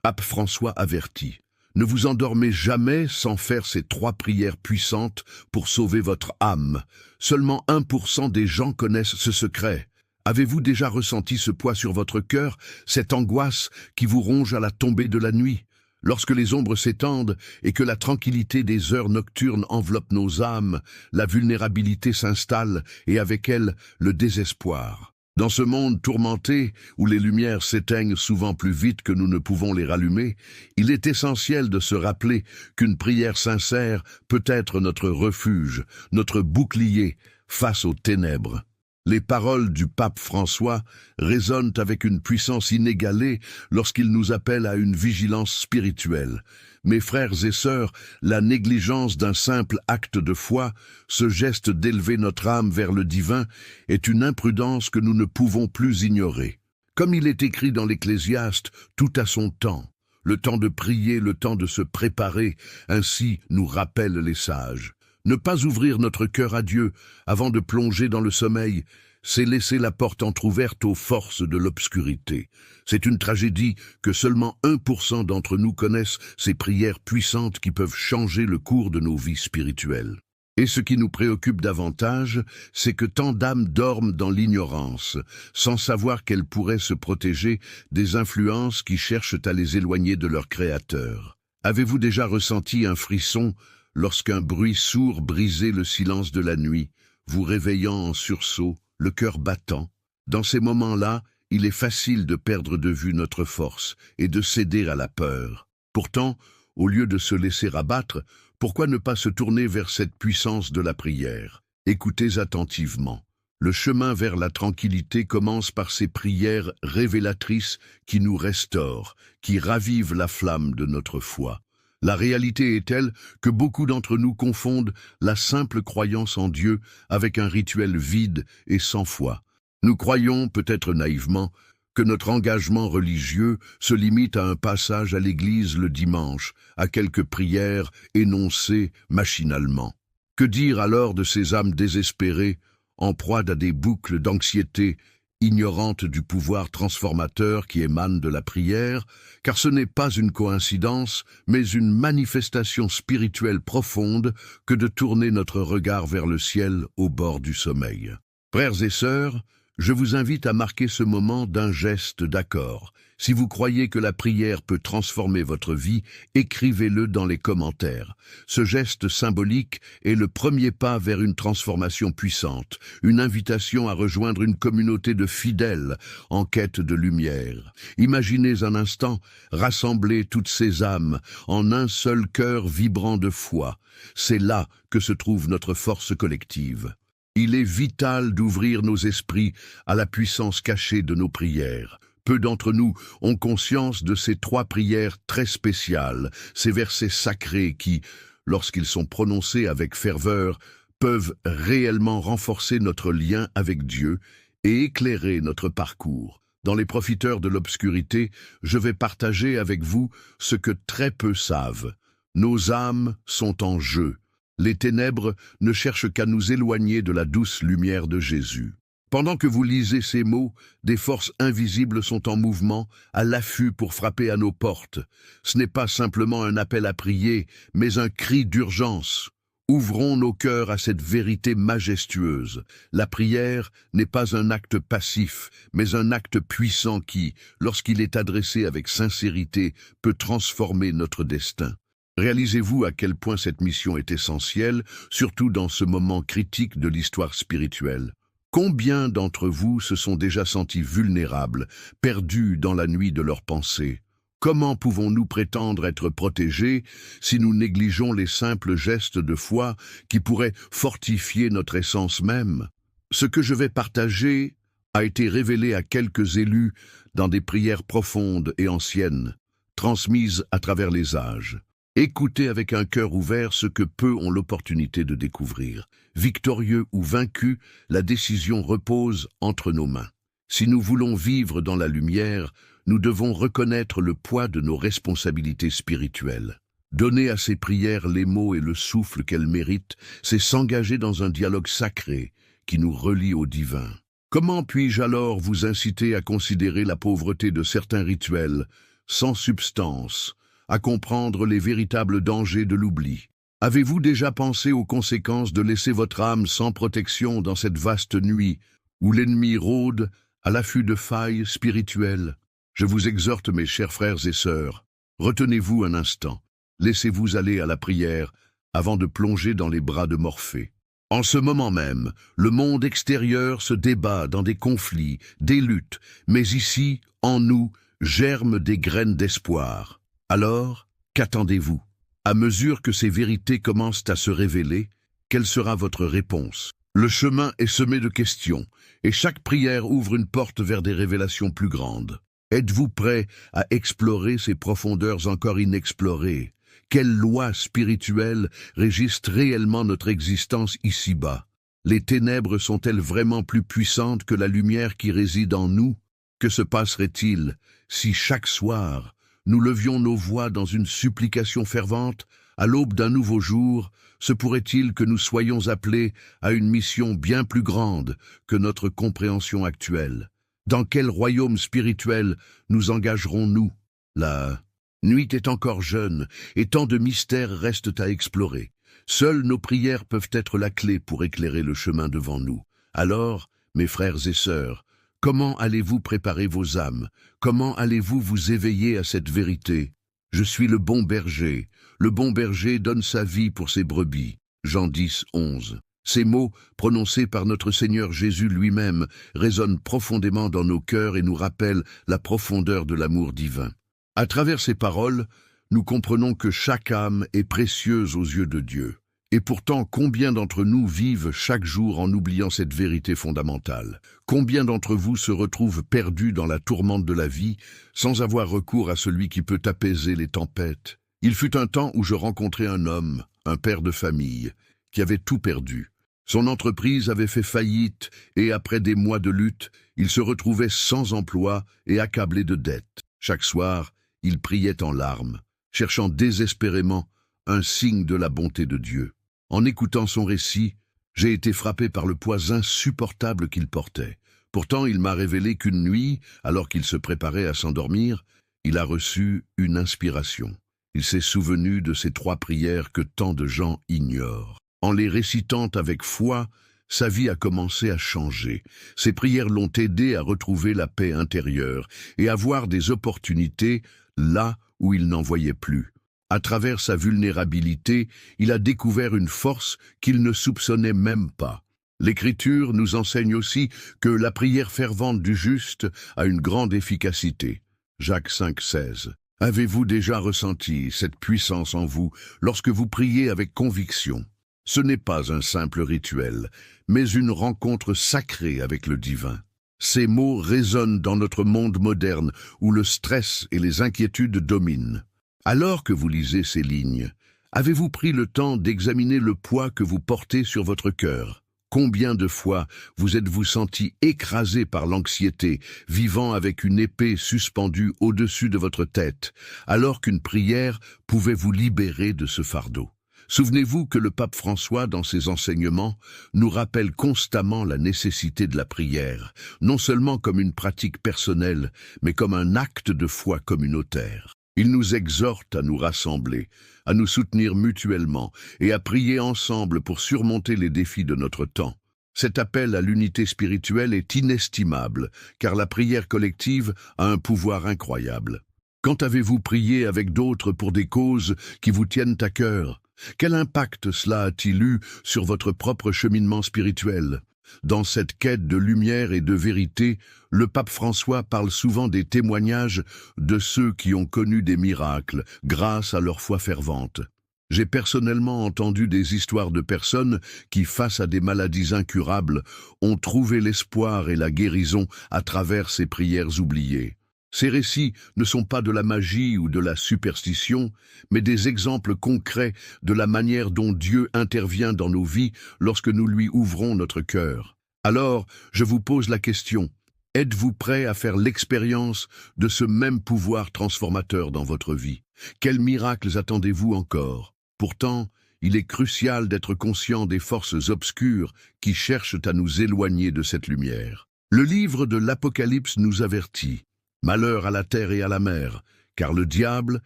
Pape François avertit. Ne vous endormez jamais sans faire ces 3 prières puissantes pour sauver votre âme. Seulement 1% des gens connaissent ce secret. Avez-vous déjà ressenti ce poids sur votre cœur, cette angoisse qui vous ronge à la tombée de la nuit? Lorsque les ombres s'étendent et que la tranquillité des heures nocturnes enveloppe nos âmes, la vulnérabilité s'installe et avec elle le désespoir. Dans ce monde tourmenté, où les lumières s'éteignent souvent plus vite que nous ne pouvons les rallumer, il est essentiel de se rappeler qu'une prière sincère peut être notre refuge, notre bouclier face aux ténèbres. Les paroles du pape François résonnent avec une puissance inégalée lorsqu'il nous appelle à une vigilance spirituelle. Mes frères et sœurs, la négligence d'un simple acte de foi, ce geste d'élever notre âme vers le divin, est une imprudence que nous ne pouvons plus ignorer. Comme il est écrit dans l'Ecclésiaste, tout a son temps. Le temps de prier, le temps de se préparer, ainsi nous rappellent les sages. Ne pas ouvrir notre cœur à Dieu avant de plonger dans le sommeil, c'est laisser la porte entr'ouverte aux forces de l'obscurité. C'est une tragédie que seulement 1% d'entre nous connaissent ces prières puissantes qui peuvent changer le cours de nos vies spirituelles. Et ce qui nous préoccupe davantage, c'est que tant d'âmes dorment dans l'ignorance, sans savoir qu'elles pourraient se protéger des influences qui cherchent à les éloigner de leur Créateur. Avez-vous déjà ressenti un frisson lorsqu'un bruit sourd brisait le silence de la nuit, vous réveillant en sursaut, le cœur battant? Dans ces moments-là, il est facile de perdre de vue notre force et de céder à la peur. Pourtant, au lieu de se laisser abattre, pourquoi ne pas se tourner vers cette puissance de la prière? Écoutez attentivement. Le chemin vers la tranquillité commence par ces prières révélatrices qui nous restaurent, qui ravivent la flamme de notre foi. La réalité est telle que beaucoup d'entre nous confondent la simple croyance en Dieu avec un rituel vide et sans foi. Nous croyons, peut-être naïvement, que notre engagement religieux se limite à un passage à l'église le dimanche, à quelques prières énoncées machinalement. Que dire alors de ces âmes désespérées, en proie à des boucles d'anxiété, ignorantes du pouvoir transformateur qui émane de la prière, car ce n'est pas une coïncidence, mais une manifestation spirituelle profonde que de tourner notre regard vers le ciel au bord du sommeil. Frères et sœurs, je vous invite à marquer ce moment d'un geste d'accord. Si vous croyez que la prière peut transformer votre vie, écrivez-le dans les commentaires. Ce geste symbolique est le premier pas vers une transformation puissante, une invitation à rejoindre une communauté de fidèles en quête de lumière. Imaginez un instant rassembler toutes ces âmes en un seul cœur vibrant de foi. C'est là que se trouve notre force collective. Il est vital d'ouvrir nos esprits à la puissance cachée de nos prières. Peu d'entre nous ont conscience de ces 3 prières très spéciales, ces versets sacrés qui, lorsqu'ils sont prononcés avec ferveur, peuvent réellement renforcer notre lien avec Dieu et éclairer notre parcours. Dans les profiteurs de l'obscurité, je vais partager avec vous ce que très peu savent. Nos âmes sont en jeu. Les ténèbres ne cherchent qu'à nous éloigner de la douce lumière de Jésus. Pendant que vous lisez ces mots, des forces invisibles sont en mouvement, à l'affût pour frapper à nos portes. Ce n'est pas simplement un appel à prier, mais un cri d'urgence. Ouvrons nos cœurs à cette vérité majestueuse. La prière n'est pas un acte passif, mais un acte puissant qui, lorsqu'il est adressé avec sincérité, peut transformer notre destin. Réalisez-vous à quel point cette mission est essentielle, surtout dans ce moment critique de l'histoire spirituelle. Combien d'entre vous se sont déjà sentis vulnérables, perdus dans la nuit de leurs pensées? Comment pouvons-nous prétendre être protégés si nous négligeons les simples gestes de foi qui pourraient fortifier notre essence même? Ce que je vais partager a été révélé à quelques élus dans des prières profondes et anciennes, transmises à travers les âges. Écoutez avec un cœur ouvert ce que peu ont l'opportunité de découvrir. Victorieux ou vaincus, la décision repose entre nos mains. Si nous voulons vivre dans la lumière, nous devons reconnaître le poids de nos responsabilités spirituelles. Donner à ces prières les mots et le souffle qu'elles méritent, c'est s'engager dans un dialogue sacré qui nous relie au divin. Comment puis-je alors vous inciter à considérer la pauvreté de certains rituels sans substance, à comprendre les véritables dangers de l'oubli. Avez-vous déjà pensé aux conséquences de laisser votre âme sans protection dans cette vaste nuit, où l'ennemi rôde à l'affût de failles spirituelles? Je vous exhorte, mes chers frères et sœurs, retenez-vous un instant, laissez-vous aller à la prière avant de plonger dans les bras de Morphée. En ce moment même, le monde extérieur se débat dans des conflits, des luttes, mais ici, en nous, germent des graines d'espoir. Alors, qu'attendez-vous? À mesure que ces vérités commencent à se révéler, quelle sera votre réponse? Le chemin est semé de questions, et chaque prière ouvre une porte vers des révélations plus grandes. Êtes-vous prêt à explorer ces profondeurs encore inexplorées? Quelles lois spirituelles régissent réellement notre existence ici-bas? Les ténèbres sont-elles vraiment plus puissantes que la lumière qui réside en nous? Que se passerait-il si chaque soir, nous levions nos voix dans une supplication fervente? À l'aube d'un nouveau jour, se pourrait-il que nous soyons appelés à une mission bien plus grande que notre compréhension actuelle? Dans quel royaume spirituel nous engagerons-nous? La nuit est encore jeune et tant de mystères restent à explorer. Seules nos prières peuvent être la clé pour éclairer le chemin devant nous. Alors, mes frères et sœurs, comment allez-vous préparer vos âmes? Comment allez-vous vous éveiller à cette vérité? Je suis le bon berger. Le bon berger donne sa vie pour ses brebis. Jean 10, 11. Ces mots, prononcés par notre Seigneur Jésus lui-même, résonnent profondément dans nos cœurs et nous rappellent la profondeur de l'amour divin. À travers ces paroles, nous comprenons que chaque âme est précieuse aux yeux de Dieu. Et pourtant, combien d'entre nous vivent chaque jour en oubliant cette vérité fondamentale? Combien d'entre vous se retrouvent perdus dans la tourmente de la vie, sans avoir recours à celui qui peut apaiser les tempêtes? Il fut un temps où je rencontrai un homme, un père de famille, qui avait tout perdu. Son entreprise avait fait faillite et après des mois de lutte, il se retrouvait sans emploi et accablé de dettes. Chaque soir, il priait en larmes, cherchant désespérément un signe de la bonté de Dieu. En écoutant son récit, j'ai été frappé par le poids insupportable qu'il portait. Pourtant, il m'a révélé qu'une nuit, alors qu'il se préparait à s'endormir, il a reçu une inspiration. Il s'est souvenu de ces 3 prières que tant de gens ignorent. En les récitant avec foi, sa vie a commencé à changer. Ces prières l'ont aidé à retrouver la paix intérieure et à voir des opportunités là où il n'en voyait plus. À travers sa vulnérabilité, il a découvert une force qu'il ne soupçonnait même pas. L'Écriture nous enseigne aussi que la prière fervente du juste a une grande efficacité. Jacques 5, 16. Avez-vous déjà ressenti cette puissance en vous lorsque vous priez avec conviction? Ce n'est pas un simple rituel, mais une rencontre sacrée avec le divin. Ces mots résonnent dans notre monde moderne où le stress et les inquiétudes dominent. Alors que vous lisez ces lignes, avez-vous pris le temps d'examiner le poids que vous portez sur votre cœur? Combien de fois vous êtes-vous senti écrasé par l'anxiété, vivant avec une épée suspendue au-dessus de votre tête, alors qu'une prière pouvait vous libérer de ce fardeau? Souvenez-vous que le pape François, dans ses enseignements, nous rappelle constamment la nécessité de la prière, non seulement comme une pratique personnelle, mais comme un acte de foi communautaire. Il nous exhorte à nous rassembler, à nous soutenir mutuellement et à prier ensemble pour surmonter les défis de notre temps. Cet appel à l'unité spirituelle est inestimable, car la prière collective a un pouvoir incroyable. Quand avez-vous prié avec d'autres pour des causes qui vous tiennent à cœur? Quel impact cela a-t-il eu sur votre propre cheminement spirituel? Dans cette quête de lumière et de vérité, le pape François parle souvent des témoignages de ceux qui ont connu des miracles grâce à leur foi fervente. J'ai personnellement entendu des histoires de personnes qui, face à des maladies incurables, ont trouvé l'espoir et la guérison à travers ces prières oubliées. Ces récits ne sont pas de la magie ou de la superstition, mais des exemples concrets de la manière dont Dieu intervient dans nos vies lorsque nous lui ouvrons notre cœur. Alors, je vous pose la question, êtes-vous prêt à faire l'expérience de ce même pouvoir transformateur dans votre vie? Quels miracles attendez-vous encore? Pourtant, il est crucial d'être conscient des forces obscures qui cherchent à nous éloigner de cette lumière. Le livre de l'Apocalypse nous avertit. Malheur à la terre et à la mer, car le diable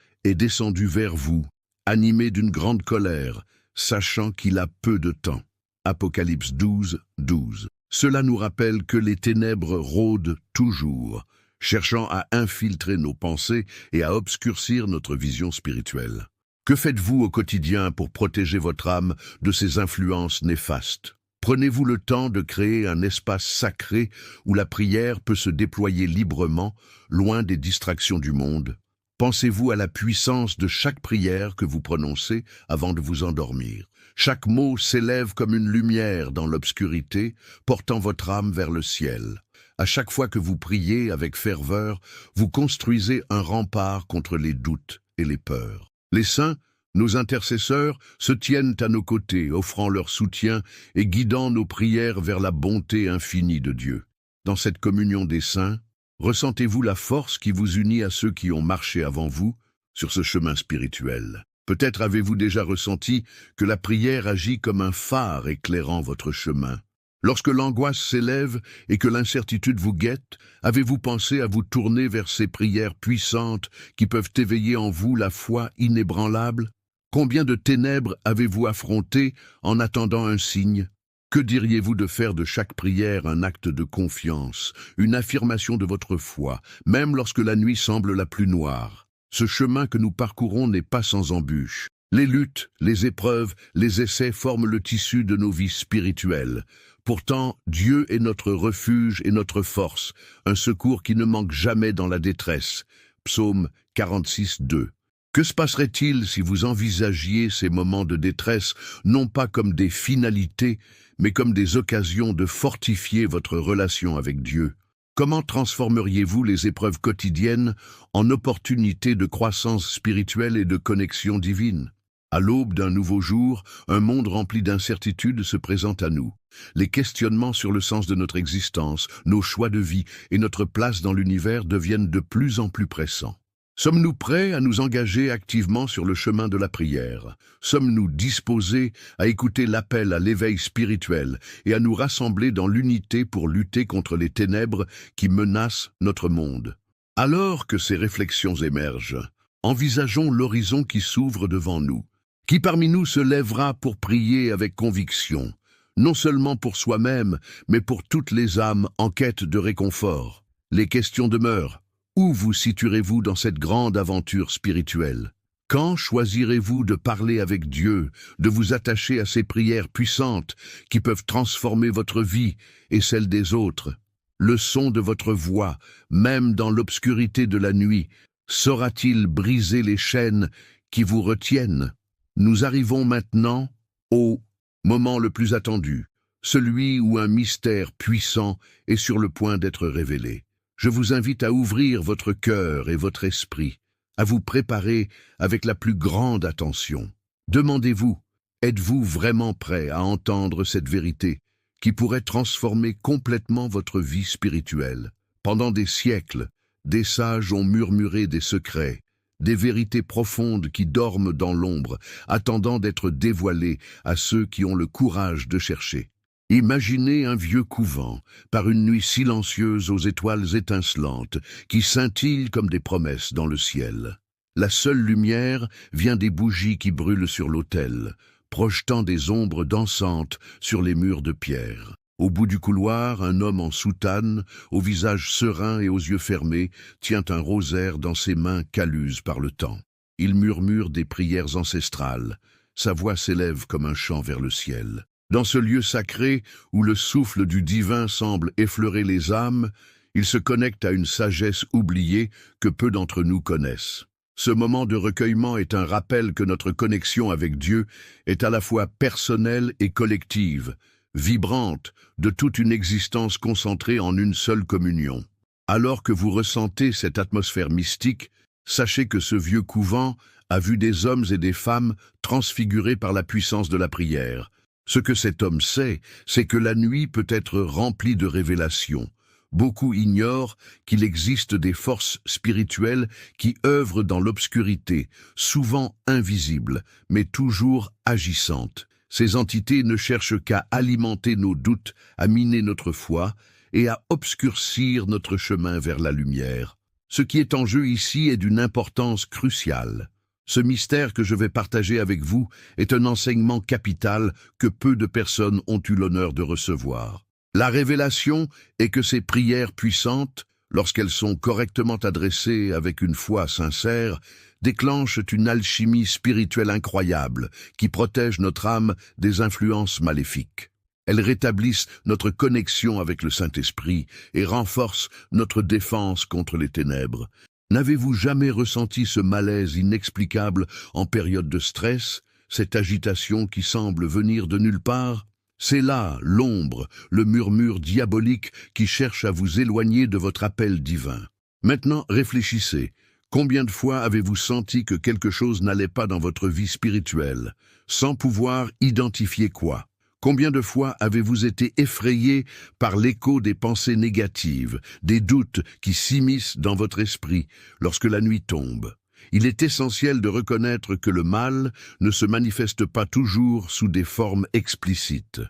est descendu vers vous, animé d'une grande colère, sachant qu'il a peu de temps. Apocalypse 12, 12. Cela nous rappelle que les ténèbres rôdent toujours, cherchant à infiltrer nos pensées et à obscurcir notre vision spirituelle. Que faites-vous au quotidien pour protéger votre âme de ces influences néfastes? Prenez-vous le temps de créer un espace sacré où la prière peut se déployer librement, loin des distractions du monde? Pensez-vous à la puissance de chaque prière que vous prononcez avant de vous endormir? Chaque mot s'élève comme une lumière dans l'obscurité, portant votre âme vers le ciel. À chaque fois que vous priez avec ferveur, vous construisez un rempart contre les doutes et les peurs. Les saints, nos intercesseurs, se tiennent à nos côtés, offrant leur soutien et guidant nos prières vers la bonté infinie de Dieu. Dans cette communion des saints, ressentez-vous la force qui vous unit à ceux qui ont marché avant vous sur ce chemin spirituel. Peut-être avez-vous déjà ressenti que la prière agit comme un phare éclairant votre chemin. Lorsque l'angoisse s'élève et que l'incertitude vous guette, avez-vous pensé à vous tourner vers ces prières puissantes qui peuvent éveiller en vous la foi inébranlable? Combien de ténèbres avez-vous affrontées en attendant un signe? Que diriez-vous de faire de chaque prière un acte de confiance, une affirmation de votre foi, même lorsque la nuit semble la plus noire? Ce chemin que nous parcourons n'est pas sans embûches. Les luttes, les épreuves, les essais forment le tissu de nos vies spirituelles. Pourtant, Dieu est notre refuge et notre force, un secours qui ne manque jamais dans la détresse. Psaume 46, 2. Que se passerait-il si vous envisagiez ces moments de détresse non pas comme des finalités, mais comme des occasions de fortifier votre relation avec Dieu? Comment transformeriez-vous les épreuves quotidiennes en opportunités de croissance spirituelle et de connexion divine? À l'aube d'un nouveau jour, un monde rempli d'incertitudes se présente à nous. Les questionnements sur le sens de notre existence, nos choix de vie et notre place dans l'univers deviennent de plus en plus pressants. Sommes-nous prêts à nous engager activement sur le chemin de la prière? Sommes-nous disposés à écouter l'appel à l'éveil spirituel et à nous rassembler dans l'unité pour lutter contre les ténèbres qui menacent notre monde? Alors que ces réflexions émergent, envisageons l'horizon qui s'ouvre devant nous. Qui parmi nous se lèvera pour prier avec conviction, non seulement pour soi-même, mais pour toutes les âmes en quête de réconfort? Les questions demeurent. Où vous situerez-vous dans cette grande aventure spirituelle? Quand choisirez-vous de parler avec Dieu, de vous attacher à ces prières puissantes qui peuvent transformer votre vie et celle des autres? Le son de votre voix, même dans l'obscurité de la nuit, saura-t-il briser les chaînes qui vous retiennent? Nous arrivons maintenant au moment le plus attendu, celui où un mystère puissant est sur le point d'être révélé. Je vous invite à ouvrir votre cœur et votre esprit, à vous préparer avec la plus grande attention. Demandez-vous, êtes-vous vraiment prêt à entendre cette vérité qui pourrait transformer complètement votre vie spirituelle? Pendant des siècles, des sages ont murmuré des secrets, des vérités profondes qui dorment dans l'ombre, attendant d'être dévoilées à ceux qui ont le courage de chercher. Imaginez un vieux couvent, par une nuit silencieuse aux étoiles étincelantes, qui scintillent comme des promesses dans le ciel. La seule lumière vient des bougies qui brûlent sur l'autel, projetant des ombres dansantes sur les murs de pierre. Au bout du couloir, un homme en soutane, au visage serein et aux yeux fermés, tient un rosaire dans ses mains calleuses par le temps. Il murmure des prières ancestrales. Sa voix s'élève comme un chant vers le ciel. Dans ce lieu sacré, où le souffle du divin semble effleurer les âmes, il se connecte à une sagesse oubliée que peu d'entre nous connaissent. Ce moment de recueillement est un rappel que notre connexion avec Dieu est à la fois personnelle et collective, vibrante, de toute une existence concentrée en une seule communion. Alors que vous ressentez cette atmosphère mystique, sachez que ce vieux couvent a vu des hommes et des femmes transfigurés par la puissance de la prière. Ce que cet homme sait, c'est que la nuit peut être remplie de révélations. Beaucoup ignorent qu'il existe des forces spirituelles qui œuvrent dans l'obscurité, souvent invisibles, mais toujours agissantes. Ces entités ne cherchent qu'à alimenter nos doutes, à miner notre foi et à obscurcir notre chemin vers la lumière. Ce qui est en jeu ici est d'une importance cruciale. Ce mystère que je vais partager avec vous est un enseignement capital que peu de personnes ont eu l'honneur de recevoir. La révélation est que ces prières puissantes, lorsqu'elles sont correctement adressées avec une foi sincère, déclenchent une alchimie spirituelle incroyable qui protège notre âme des influences maléfiques. Elles rétablissent notre connexion avec le Saint-Esprit et renforcent notre défense contre les ténèbres. N'avez-vous jamais ressenti ce malaise inexplicable en période de stress, cette agitation qui semble venir de nulle part? C'est là l'ombre, le murmure diabolique qui cherche à vous éloigner de votre appel divin. Maintenant, réfléchissez. Combien de fois avez-vous senti que quelque chose n'allait pas dans votre vie spirituelle, sans pouvoir identifier quoi? Combien de fois avez-vous été effrayé par l'écho des pensées négatives, des doutes qui s'immiscent dans votre esprit lorsque la nuit tombe? Il est essentiel de reconnaître que le mal ne se manifeste pas toujours sous des formes explicites.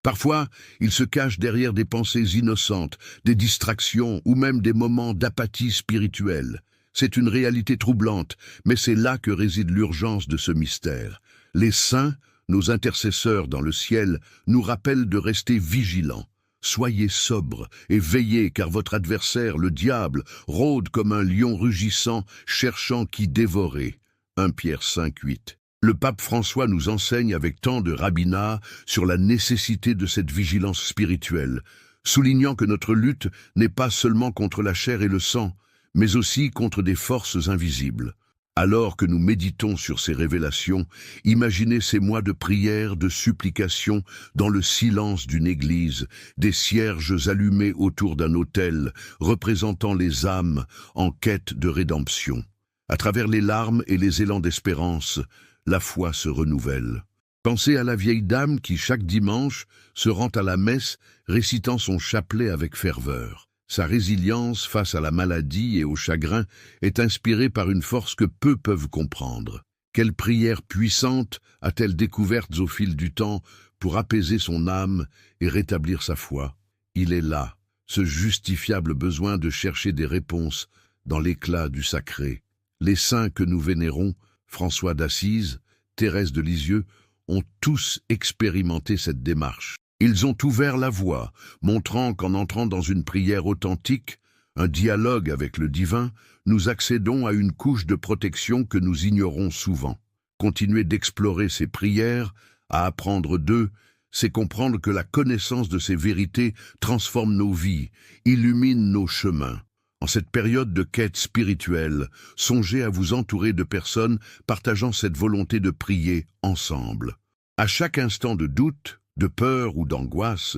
Parfois, il se cache derrière des pensées innocentes, des distractions ou même des moments d'apathie spirituelle. C'est une réalité troublante, mais c'est là que réside l'urgence de ce mystère. Les saints, nos intercesseurs dans le ciel, nous rappellent de rester vigilants. Soyez sobres et veillez, car votre adversaire, le diable, rôde comme un lion rugissant, cherchant qui dévorer. 1 Pierre 5:8. Le pape François nous enseigne avec tant de rabbinat sur la nécessité de cette vigilance spirituelle, soulignant que notre lutte n'est pas seulement contre la chair et le sang, mais aussi contre des forces invisibles. Alors que nous méditons sur ces révélations, imaginez ces mois de prière, de supplication, dans le silence d'une église, des cierges allumés autour d'un autel, représentant les âmes en quête de rédemption. À travers les larmes et les élans d'espérance, la foi se renouvelle. Pensez à la vieille dame qui, chaque dimanche, se rend à la messe, récitant son chapelet avec ferveur. Sa résilience face à la maladie et au chagrin est inspirée par une force que peu peuvent comprendre. Quelles prières puissantes a-t-elle découvertes au fil du temps pour apaiser son âme et rétablir sa foi? Il est là, ce justifiable besoin de chercher des réponses dans l'éclat du sacré. Les saints que nous vénérons, François d'Assise, Thérèse de Lisieux, ont tous expérimenté cette démarche. Ils ont ouvert la voie, montrant qu'en entrant dans une prière authentique, un dialogue avec le divin, nous accédons à une couche de protection que nous ignorons souvent. Continuer d'explorer ces prières, à apprendre d'eux, c'est comprendre que la connaissance de ces vérités transforme nos vies, illumine nos chemins. En cette période de quête spirituelle, songez à vous entourer de personnes partageant cette volonté de prier ensemble. À chaque instant de doute, de peur ou d'angoisse,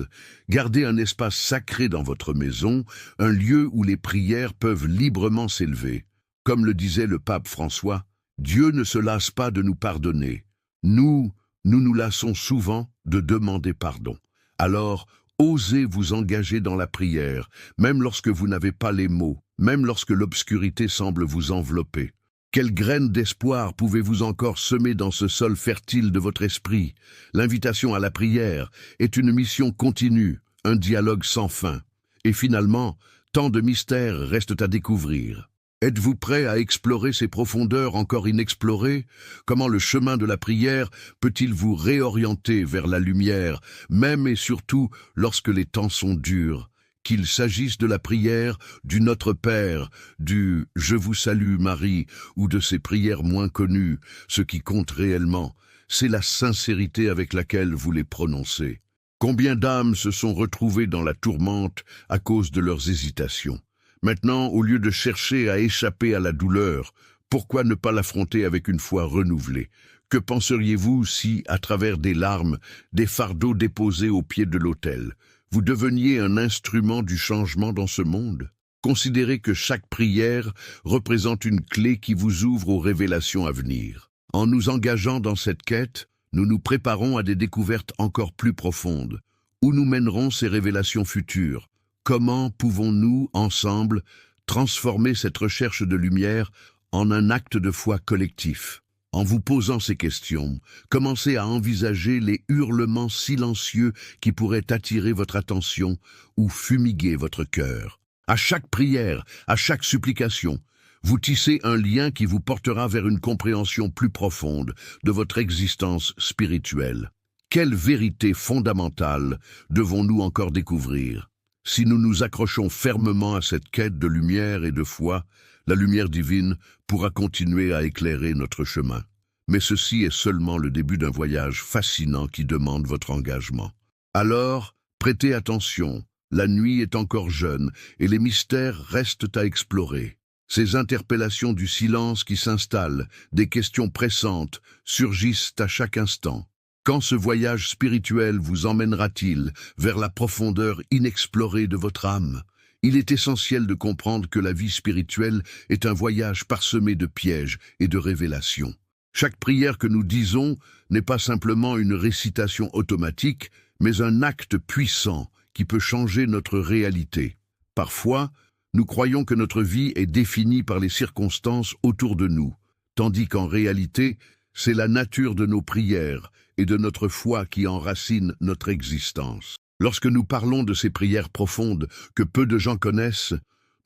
gardez un espace sacré dans votre maison, un lieu où les prières peuvent librement s'élever. Comme le disait le pape François, Dieu ne se lasse pas de nous pardonner. Nous nous lassons souvent de demander pardon. Alors, osez vous engager dans la prière, même lorsque vous n'avez pas les mots, même lorsque l'obscurité semble vous envelopper. Quelle graine d'espoir pouvez-vous encore semer dans ce sol fertile de votre esprit? L'invitation à la prière est une mission continue, un dialogue sans fin. Et finalement, tant de mystères restent à découvrir. Êtes-vous prêt à explorer ces profondeurs encore inexplorées? Comment le chemin de la prière peut-il vous réorienter vers la lumière, même et surtout lorsque les temps sont durs? Qu'il s'agisse de la prière, du Notre Père, du « Je vous salue Marie » ou de ces prières moins connues, ce qui compte réellement, c'est la sincérité avec laquelle vous les prononcez. Combien d'âmes se sont retrouvées dans la tourmente à cause de leurs hésitations? Maintenant, au lieu de chercher à échapper à la douleur, pourquoi ne pas l'affronter avec une foi renouvelée? Que penseriez-vous si, à travers des larmes, des fardeaux déposés au pied de l'autel, vous deveniez un instrument du changement dans ce monde? Considérez que chaque prière représente une clé qui vous ouvre aux révélations à venir. En nous engageant dans cette quête, nous nous préparons à des découvertes encore plus profondes. Où nous mèneront ces révélations futures? Comment pouvons-nous, ensemble, transformer cette recherche de lumière en un acte de foi collectif? En vous posant ces questions, commencez à envisager les hurlements silencieux qui pourraient attirer votre attention ou fumiguer votre cœur. À chaque prière, à chaque supplication, vous tissez un lien qui vous portera vers une compréhension plus profonde de votre existence spirituelle. Quelle vérité fondamentale devons-nous encore découvrir? Si nous nous accrochons fermement à cette quête de lumière et de foi, la lumière divine pourra continuer à éclairer notre chemin. Mais ceci est seulement le début d'un voyage fascinant qui demande votre engagement. Alors, prêtez attention, la nuit est encore jeune et les mystères restent à explorer. Ces interpellations du silence qui s'installent, des questions pressantes, surgissent à chaque instant. Quand ce voyage spirituel vous emmènera-t-il vers la profondeur inexplorée de votre âme? Il est essentiel de comprendre que la vie spirituelle est un voyage parsemé de pièges et de révélations. Chaque prière que nous disons n'est pas simplement une récitation automatique, mais un acte puissant qui peut changer notre réalité. Parfois, nous croyons que notre vie est définie par les circonstances autour de nous, tandis qu'en réalité, c'est la nature de nos prières et de notre foi qui enracine notre existence. Lorsque nous parlons de ces prières profondes que peu de gens connaissent,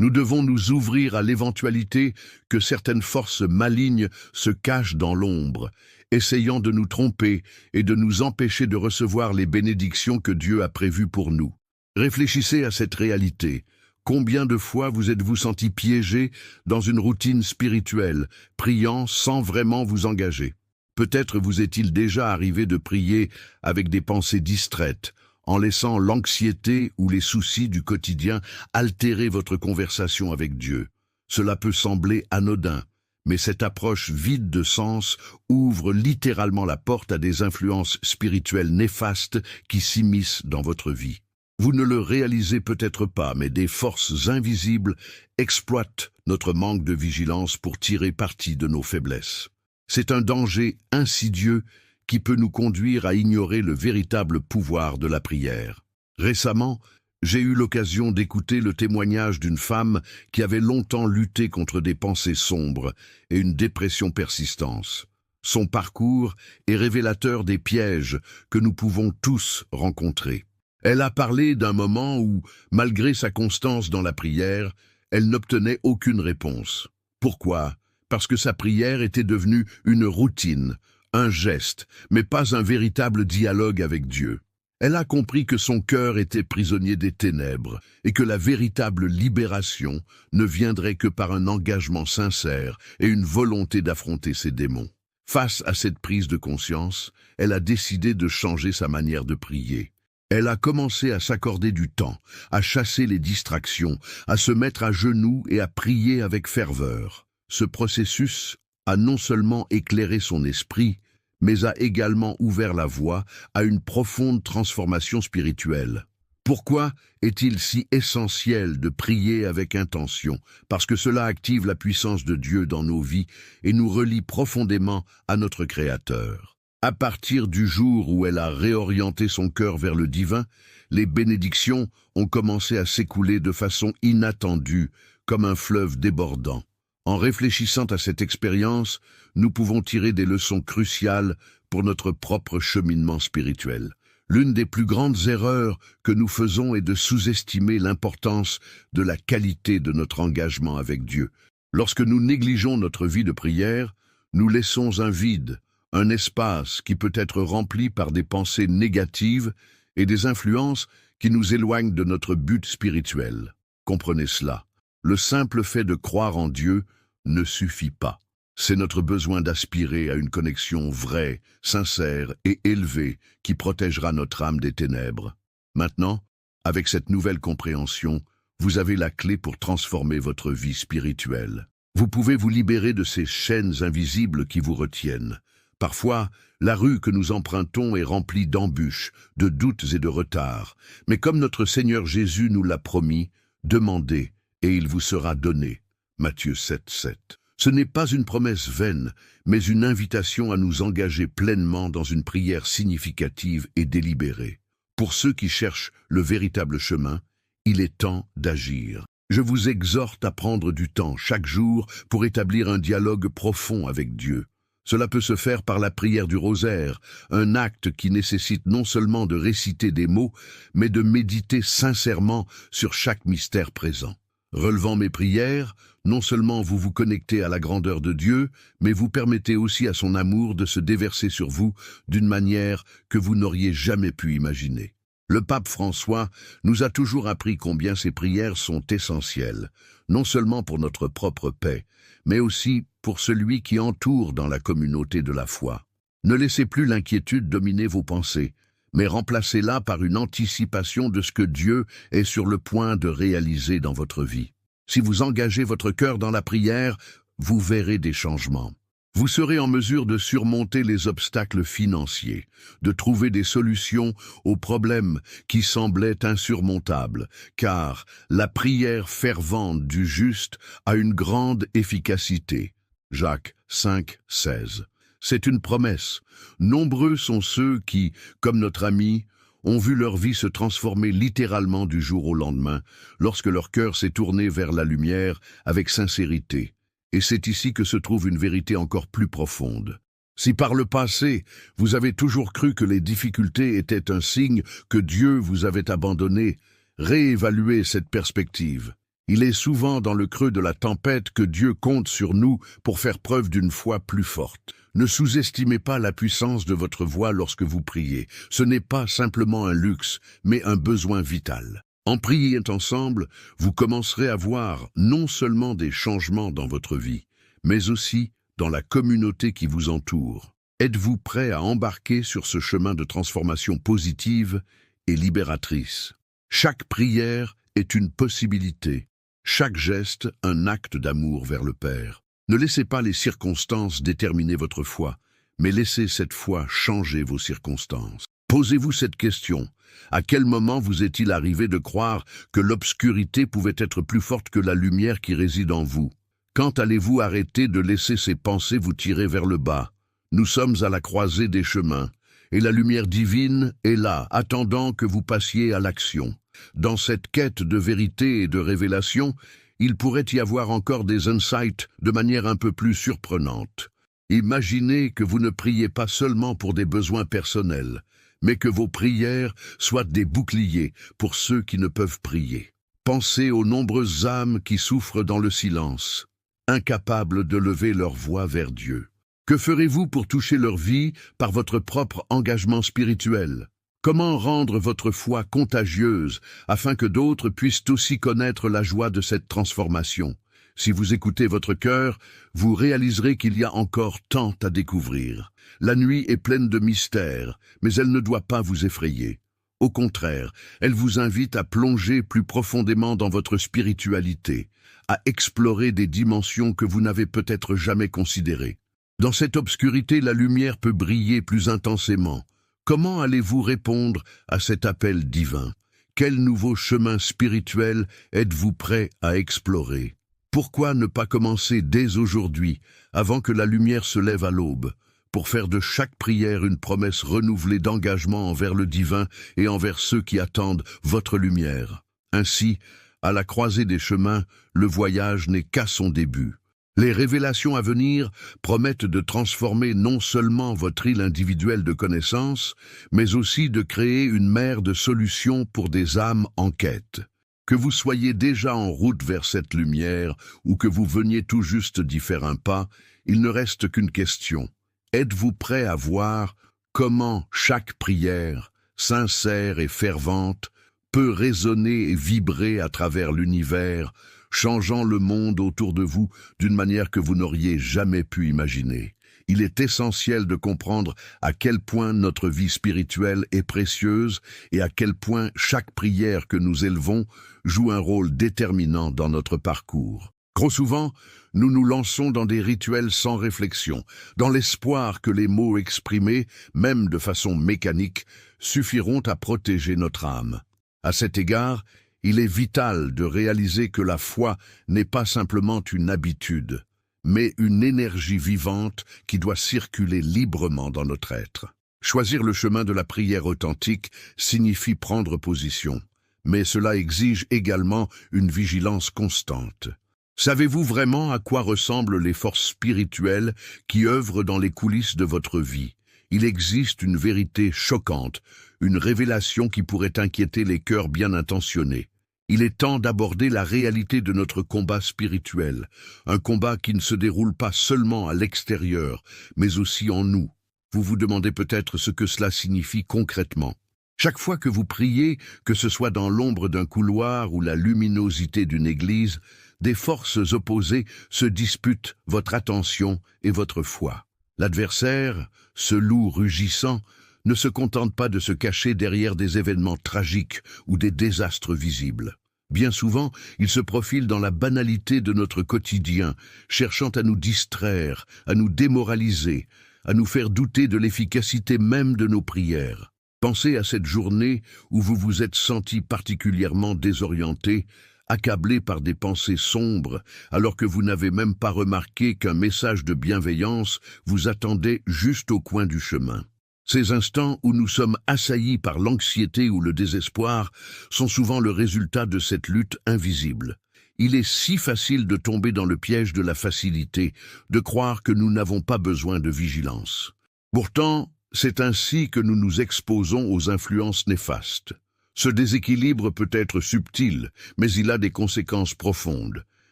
nous devons nous ouvrir à l'éventualité que certaines forces malignes se cachent dans l'ombre, essayant de nous tromper et de nous empêcher de recevoir les bénédictions que Dieu a prévues pour nous. Réfléchissez à cette réalité. Combien de fois vous êtes-vous senti piégé dans une routine spirituelle, priant sans vraiment vous engager? Peut-être vous est-il déjà arrivé de prier avec des pensées distraites, en laissant l'anxiété ou les soucis du quotidien altérer votre conversation avec Dieu. Cela peut sembler anodin, mais cette approche vide de sens ouvre littéralement la porte à des influences spirituelles néfastes qui s'immiscent dans votre vie. Vous ne le réalisez peut-être pas, mais des forces invisibles exploitent notre manque de vigilance pour tirer parti de nos faiblesses. C'est un danger insidieux qui peut nous conduire à ignorer le véritable pouvoir de la prière. Récemment, j'ai eu l'occasion d'écouter le témoignage d'une femme qui avait longtemps lutté contre des pensées sombres et une dépression persistante. Son parcours est révélateur des pièges que nous pouvons tous rencontrer. Elle a parlé d'un moment où, malgré sa constance dans la prière, elle n'obtenait aucune réponse. Pourquoi? Parce que sa prière était devenue une routine, un geste, mais pas un véritable dialogue avec Dieu. Elle a compris que son cœur était prisonnier des ténèbres et que la véritable libération ne viendrait que par un engagement sincère et une volonté d'affronter ses démons. Face à cette prise de conscience, elle a décidé de changer sa manière de prier. Elle a commencé à s'accorder du temps, à chasser les distractions, à se mettre à genoux et à prier avec ferveur. Ce processus a non seulement éclairé son esprit, mais a également ouvert la voie à une profonde transformation spirituelle. Pourquoi est-il si essentiel de prier avec intention? Parce que cela active la puissance de Dieu dans nos vies et nous relie profondément à notre Créateur. À partir du jour où elle a réorienté son cœur vers le divin, les bénédictions ont commencé à s'écouler de façon inattendue, comme un fleuve débordant. En réfléchissant à cette expérience, nous pouvons tirer des leçons cruciales pour notre propre cheminement spirituel. L'une des plus grandes erreurs que nous faisons est de sous-estimer l'importance de la qualité de notre engagement avec Dieu. Lorsque nous négligeons notre vie de prière, nous laissons un vide, un espace qui peut être rempli par des pensées négatives et des influences qui nous éloignent de notre but spirituel. Comprenez cela. Le simple fait de croire en Dieu ne suffit pas. C'est notre besoin d'aspirer à une connexion vraie, sincère et élevée qui protégera notre âme des ténèbres. Maintenant, avec cette nouvelle compréhension, vous avez la clé pour transformer votre vie spirituelle. Vous pouvez vous libérer de ces chaînes invisibles qui vous retiennent. Parfois, la rue que nous empruntons est remplie d'embûches, de doutes et de retards. Mais comme notre Seigneur Jésus nous l'a promis, demandez et il vous sera donné. Matthieu 7,7. Ce n'est pas une promesse vaine, mais une invitation à nous engager pleinement dans une prière significative et délibérée. Pour ceux qui cherchent le véritable chemin, il est temps d'agir. Je vous exhorte à prendre du temps chaque jour pour établir un dialogue profond avec Dieu. Cela peut se faire par la prière du rosaire, un acte qui nécessite non seulement de réciter des mots, mais de méditer sincèrement sur chaque mystère présent. Relevant mes prières, non seulement vous vous connectez à la grandeur de Dieu, mais vous permettez aussi à son amour de se déverser sur vous d'une manière que vous n'auriez jamais pu imaginer. Le pape François nous a toujours appris combien ces prières sont essentielles, non seulement pour notre propre paix, mais aussi pour celui qui entoure dans la communauté de la foi. Ne laissez plus l'inquiétude dominer vos pensées, mais remplacez-la par une anticipation de ce que Dieu est sur le point de réaliser dans votre vie. Si vous engagez votre cœur dans la prière, vous verrez des changements. Vous serez en mesure de surmonter les obstacles financiers, de trouver des solutions aux problèmes qui semblaient insurmontables, car la prière fervente du juste a une grande efficacité. Jacques 5, 16. C'est une promesse. Nombreux sont ceux qui, comme notre ami, ont vu leur vie se transformer littéralement du jour au lendemain, lorsque leur cœur s'est tourné vers la lumière avec sincérité. Et c'est ici que se trouve une vérité encore plus profonde. Si par le passé, vous avez toujours cru que les difficultés étaient un signe que Dieu vous avait abandonné, réévaluez cette perspective. Il est souvent dans le creux de la tempête que Dieu compte sur nous pour faire preuve d'une foi plus forte. Ne sous-estimez pas la puissance de votre voix lorsque vous priez. Ce n'est pas simplement un luxe, mais un besoin vital. En priant ensemble, vous commencerez à voir non seulement des changements dans votre vie, mais aussi dans la communauté qui vous entoure. Êtes-vous prêt à embarquer sur ce chemin de transformation positive et libératrice? Chaque prière est une possibilité, chaque geste un acte d'amour vers le Père. Ne laissez pas les circonstances déterminer votre foi, mais laissez cette foi changer vos circonstances. Posez-vous cette question. À quel moment vous est-il arrivé de croire que l'obscurité pouvait être plus forte que la lumière qui réside en vous? Quand allez-vous arrêter de laisser ces pensées vous tirer vers le bas? Nous sommes à la croisée des chemins, et la lumière divine est là, attendant que vous passiez à l'action. Dans cette quête de vérité et de révélation, il pourrait y avoir encore des insights de manière un peu plus surprenante. Imaginez que vous ne priez pas seulement pour des besoins personnels, mais que vos prières soient des boucliers pour ceux qui ne peuvent prier. Pensez aux nombreuses âmes qui souffrent dans le silence, incapables de lever leur voix vers Dieu. Que ferez-vous pour toucher leur vie par votre propre engagement spirituel? Comment rendre votre foi contagieuse afin que d'autres puissent aussi connaître la joie de cette transformation? Si vous écoutez votre cœur, vous réaliserez qu'il y a encore tant à découvrir. La nuit est pleine de mystères, mais elle ne doit pas vous effrayer. Au contraire, elle vous invite à plonger plus profondément dans votre spiritualité, à explorer des dimensions que vous n'avez peut-être jamais considérées. Dans cette obscurité, la lumière peut briller plus intensément. Comment allez-vous répondre à cet appel divin? Quel nouveau chemin spirituel êtes-vous prêt à explorer? Pourquoi ne pas commencer dès aujourd'hui, avant que la lumière se lève à l'aube, pour faire de chaque prière une promesse renouvelée d'engagement envers le divin et envers ceux qui attendent votre lumière? Ainsi, à la croisée des chemins, le voyage n'est qu'à son début. Les révélations à venir promettent de transformer non seulement votre île individuelle de connaissances, mais aussi de créer une mer de solutions pour des âmes en quête. Que vous soyez déjà en route vers cette lumière ou que vous veniez tout juste d'y faire un pas, il ne reste qu'une question. Êtes-vous prêt à voir comment chaque prière, sincère et fervente, peut résonner et vibrer à travers l'univers, changeant le monde autour de vous d'une manière que vous n'auriez jamais pu imaginer? Il est essentiel de comprendre à quel point notre vie spirituelle est précieuse et à quel point chaque prière que nous élevons joue un rôle déterminant dans notre parcours. Trop souvent, nous nous lançons dans des rituels sans réflexion, dans l'espoir que les mots exprimés, même de façon mécanique, suffiront à protéger notre âme. À cet égard, il est vital de réaliser que la foi n'est pas simplement une habitude, mais une énergie vivante qui doit circuler librement dans notre être. Choisir le chemin de la prière authentique signifie prendre position, mais cela exige également une vigilance constante. Savez-vous vraiment à quoi ressemblent les forces spirituelles qui œuvrent dans les coulisses de votre vie? Il existe une vérité choquante, une révélation qui pourrait inquiéter les cœurs bien intentionnés. Il est temps d'aborder la réalité de notre combat spirituel, un combat qui ne se déroule pas seulement à l'extérieur, mais aussi en nous. Vous vous demandez peut-être ce que cela signifie concrètement. Chaque fois que vous priez, que ce soit dans l'ombre d'un couloir ou la luminosité d'une église, des forces opposées se disputent votre attention et votre foi. L'adversaire, ce loup rugissant, ne se contente pas de se cacher derrière des événements tragiques ou des désastres visibles. Bien souvent, il se profile dans la banalité de notre quotidien, cherchant à nous distraire, à nous démoraliser, à nous faire douter de l'efficacité même de nos prières. Pensez à cette journée où vous vous êtes senti particulièrement désorienté, accablé par des pensées sombres, alors que vous n'avez même pas remarqué qu'un message de bienveillance vous attendait juste au coin du chemin. Ces instants où nous sommes assaillis par l'anxiété ou le désespoir sont souvent le résultat de cette lutte invisible. Il est si facile de tomber dans le piège de la facilité, de croire que nous n'avons pas besoin de vigilance. Pourtant, c'est ainsi que nous nous exposons aux influences néfastes. Ce déséquilibre peut être subtil, mais il a des conséquences profondes.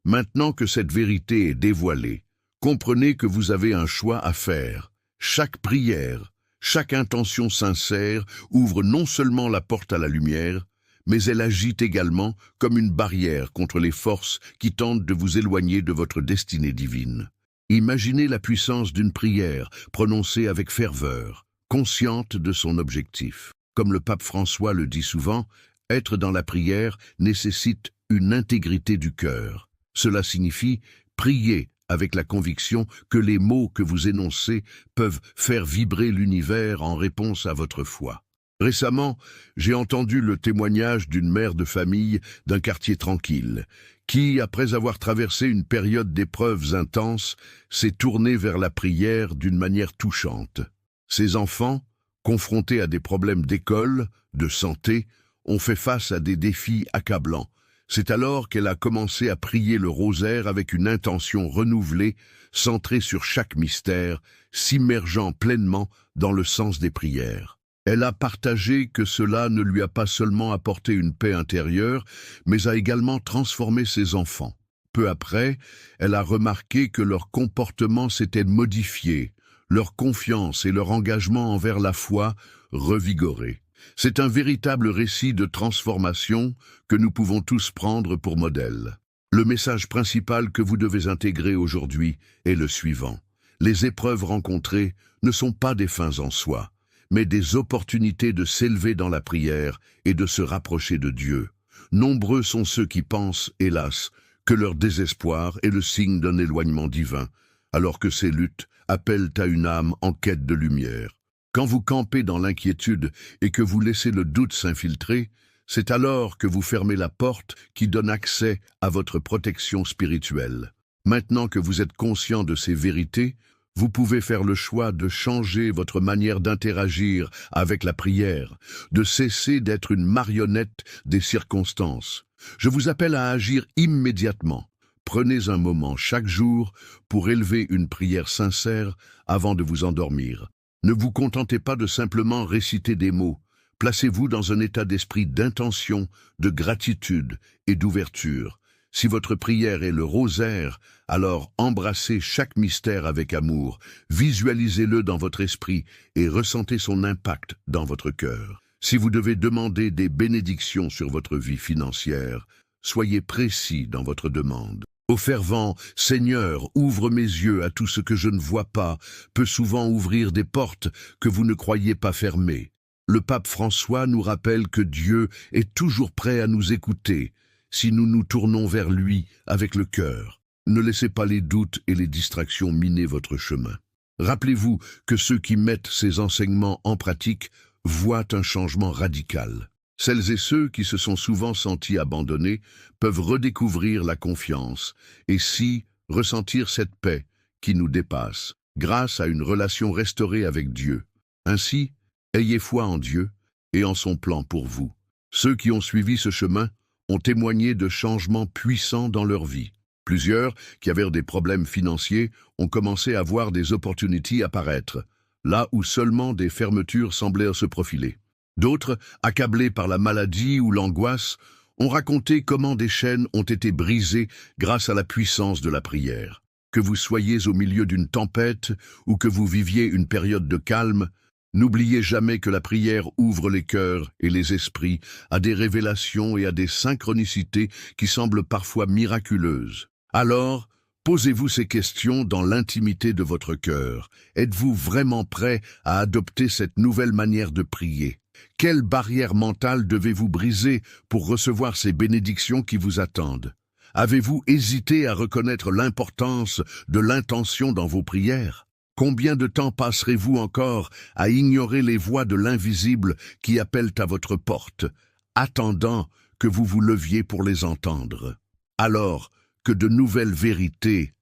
Maintenant que cette vérité est dévoilée, comprenez que vous avez un choix à faire. Chaque prière, chaque intention sincère ouvre non seulement la porte à la lumière, mais elle agit également comme une barrière contre les forces qui tentent de vous éloigner de votre destinée divine. Imaginez la puissance d'une prière prononcée avec ferveur, consciente de son objectif. Comme le pape François le dit souvent, être dans la prière nécessite une intégrité du cœur. Cela signifie prier avec la conviction que les mots que vous énoncez peuvent faire vibrer l'univers en réponse à votre foi. Récemment, j'ai entendu le témoignage d'une mère de famille d'un quartier tranquille, qui, après avoir traversé une période d'épreuves intenses, s'est tournée vers la prière d'une manière touchante. Ses enfants, confrontés à des problèmes d'école, de santé, ont fait face à des défis accablants. C'est alors qu'elle a commencé à prier le rosaire avec une intention renouvelée, centrée sur chaque mystère, s'immergeant pleinement dans le sens des prières. Elle a partagé que cela ne lui a pas seulement apporté une paix intérieure, mais a également transformé ses enfants. Peu après, elle a remarqué que leur comportement s'était modifié, leur confiance et leur engagement envers la foi revigorés. C'est un véritable récit de transformation que nous pouvons tous prendre pour modèle. Le message principal que vous devez intégrer aujourd'hui est le suivant. Les épreuves rencontrées ne sont pas des fins en soi, mais des opportunités de s'élever dans la prière et de se rapprocher de Dieu. Nombreux sont ceux qui pensent, hélas, que leur désespoir est le signe d'un éloignement divin, alors que ces luttes appellent à une âme en quête de lumière. Quand vous campez dans l'inquiétude et que vous laissez le doute s'infiltrer, c'est alors que vous fermez la porte qui donne accès à votre protection spirituelle. Maintenant que vous êtes conscient de ces vérités, vous pouvez faire le choix de changer votre manière d'interagir avec la prière, de cesser d'être une marionnette des circonstances. Je vous appelle à agir immédiatement. Prenez un moment chaque jour pour élever une prière sincère avant de vous endormir. Ne vous contentez pas de simplement réciter des mots. Placez-vous dans un état d'esprit d'intention, de gratitude et d'ouverture. Si votre prière est le rosaire, alors embrassez chaque mystère avec amour, visualisez-le dans votre esprit et ressentez son impact dans votre cœur. Si vous devez demander des bénédictions sur votre vie financière, soyez précis dans votre demande. Au fervent « Seigneur, ouvre mes yeux à tout ce que je ne vois pas » peut souvent ouvrir des portes que vous ne croyez pas fermées. Le pape François nous rappelle que Dieu est toujours prêt à nous écouter si nous nous tournons vers lui avec le cœur. Ne laissez pas les doutes et les distractions miner votre chemin. Rappelez-vous que ceux qui mettent ces enseignements en pratique voient un changement radical. Celles et ceux qui se sont souvent sentis abandonnés peuvent redécouvrir la confiance et ressentir cette paix qui nous dépasse, grâce à une relation restaurée avec Dieu. Ainsi, ayez foi en Dieu et en son plan pour vous. Ceux qui ont suivi ce chemin ont témoigné de changements puissants dans leur vie. Plusieurs, qui avaient des problèmes financiers, ont commencé à voir des opportunités apparaître, là où seulement des fermetures semblaient se profiler. D'autres, accablés par la maladie ou l'angoisse, ont raconté comment des chaînes ont été brisées grâce à la puissance de la prière. Que vous soyez au milieu d'une tempête ou que vous viviez une période de calme, n'oubliez jamais que la prière ouvre les cœurs et les esprits à des révélations et à des synchronicités qui semblent parfois miraculeuses. Alors, posez-vous ces questions dans l'intimité de votre cœur. Êtes-vous vraiment prêt à adopter cette nouvelle manière de prier? Quelle barrière mentale devez-vous briser pour recevoir ces bénédictions qui vous attendent? Avez-vous hésité à reconnaître l'importance de l'intention dans vos prières? Combien de temps passerez-vous encore à ignorer les voix de l'invisible qui appellent à votre porte, attendant que vous vous leviez pour les entendre? Alors que de nouvelles vérités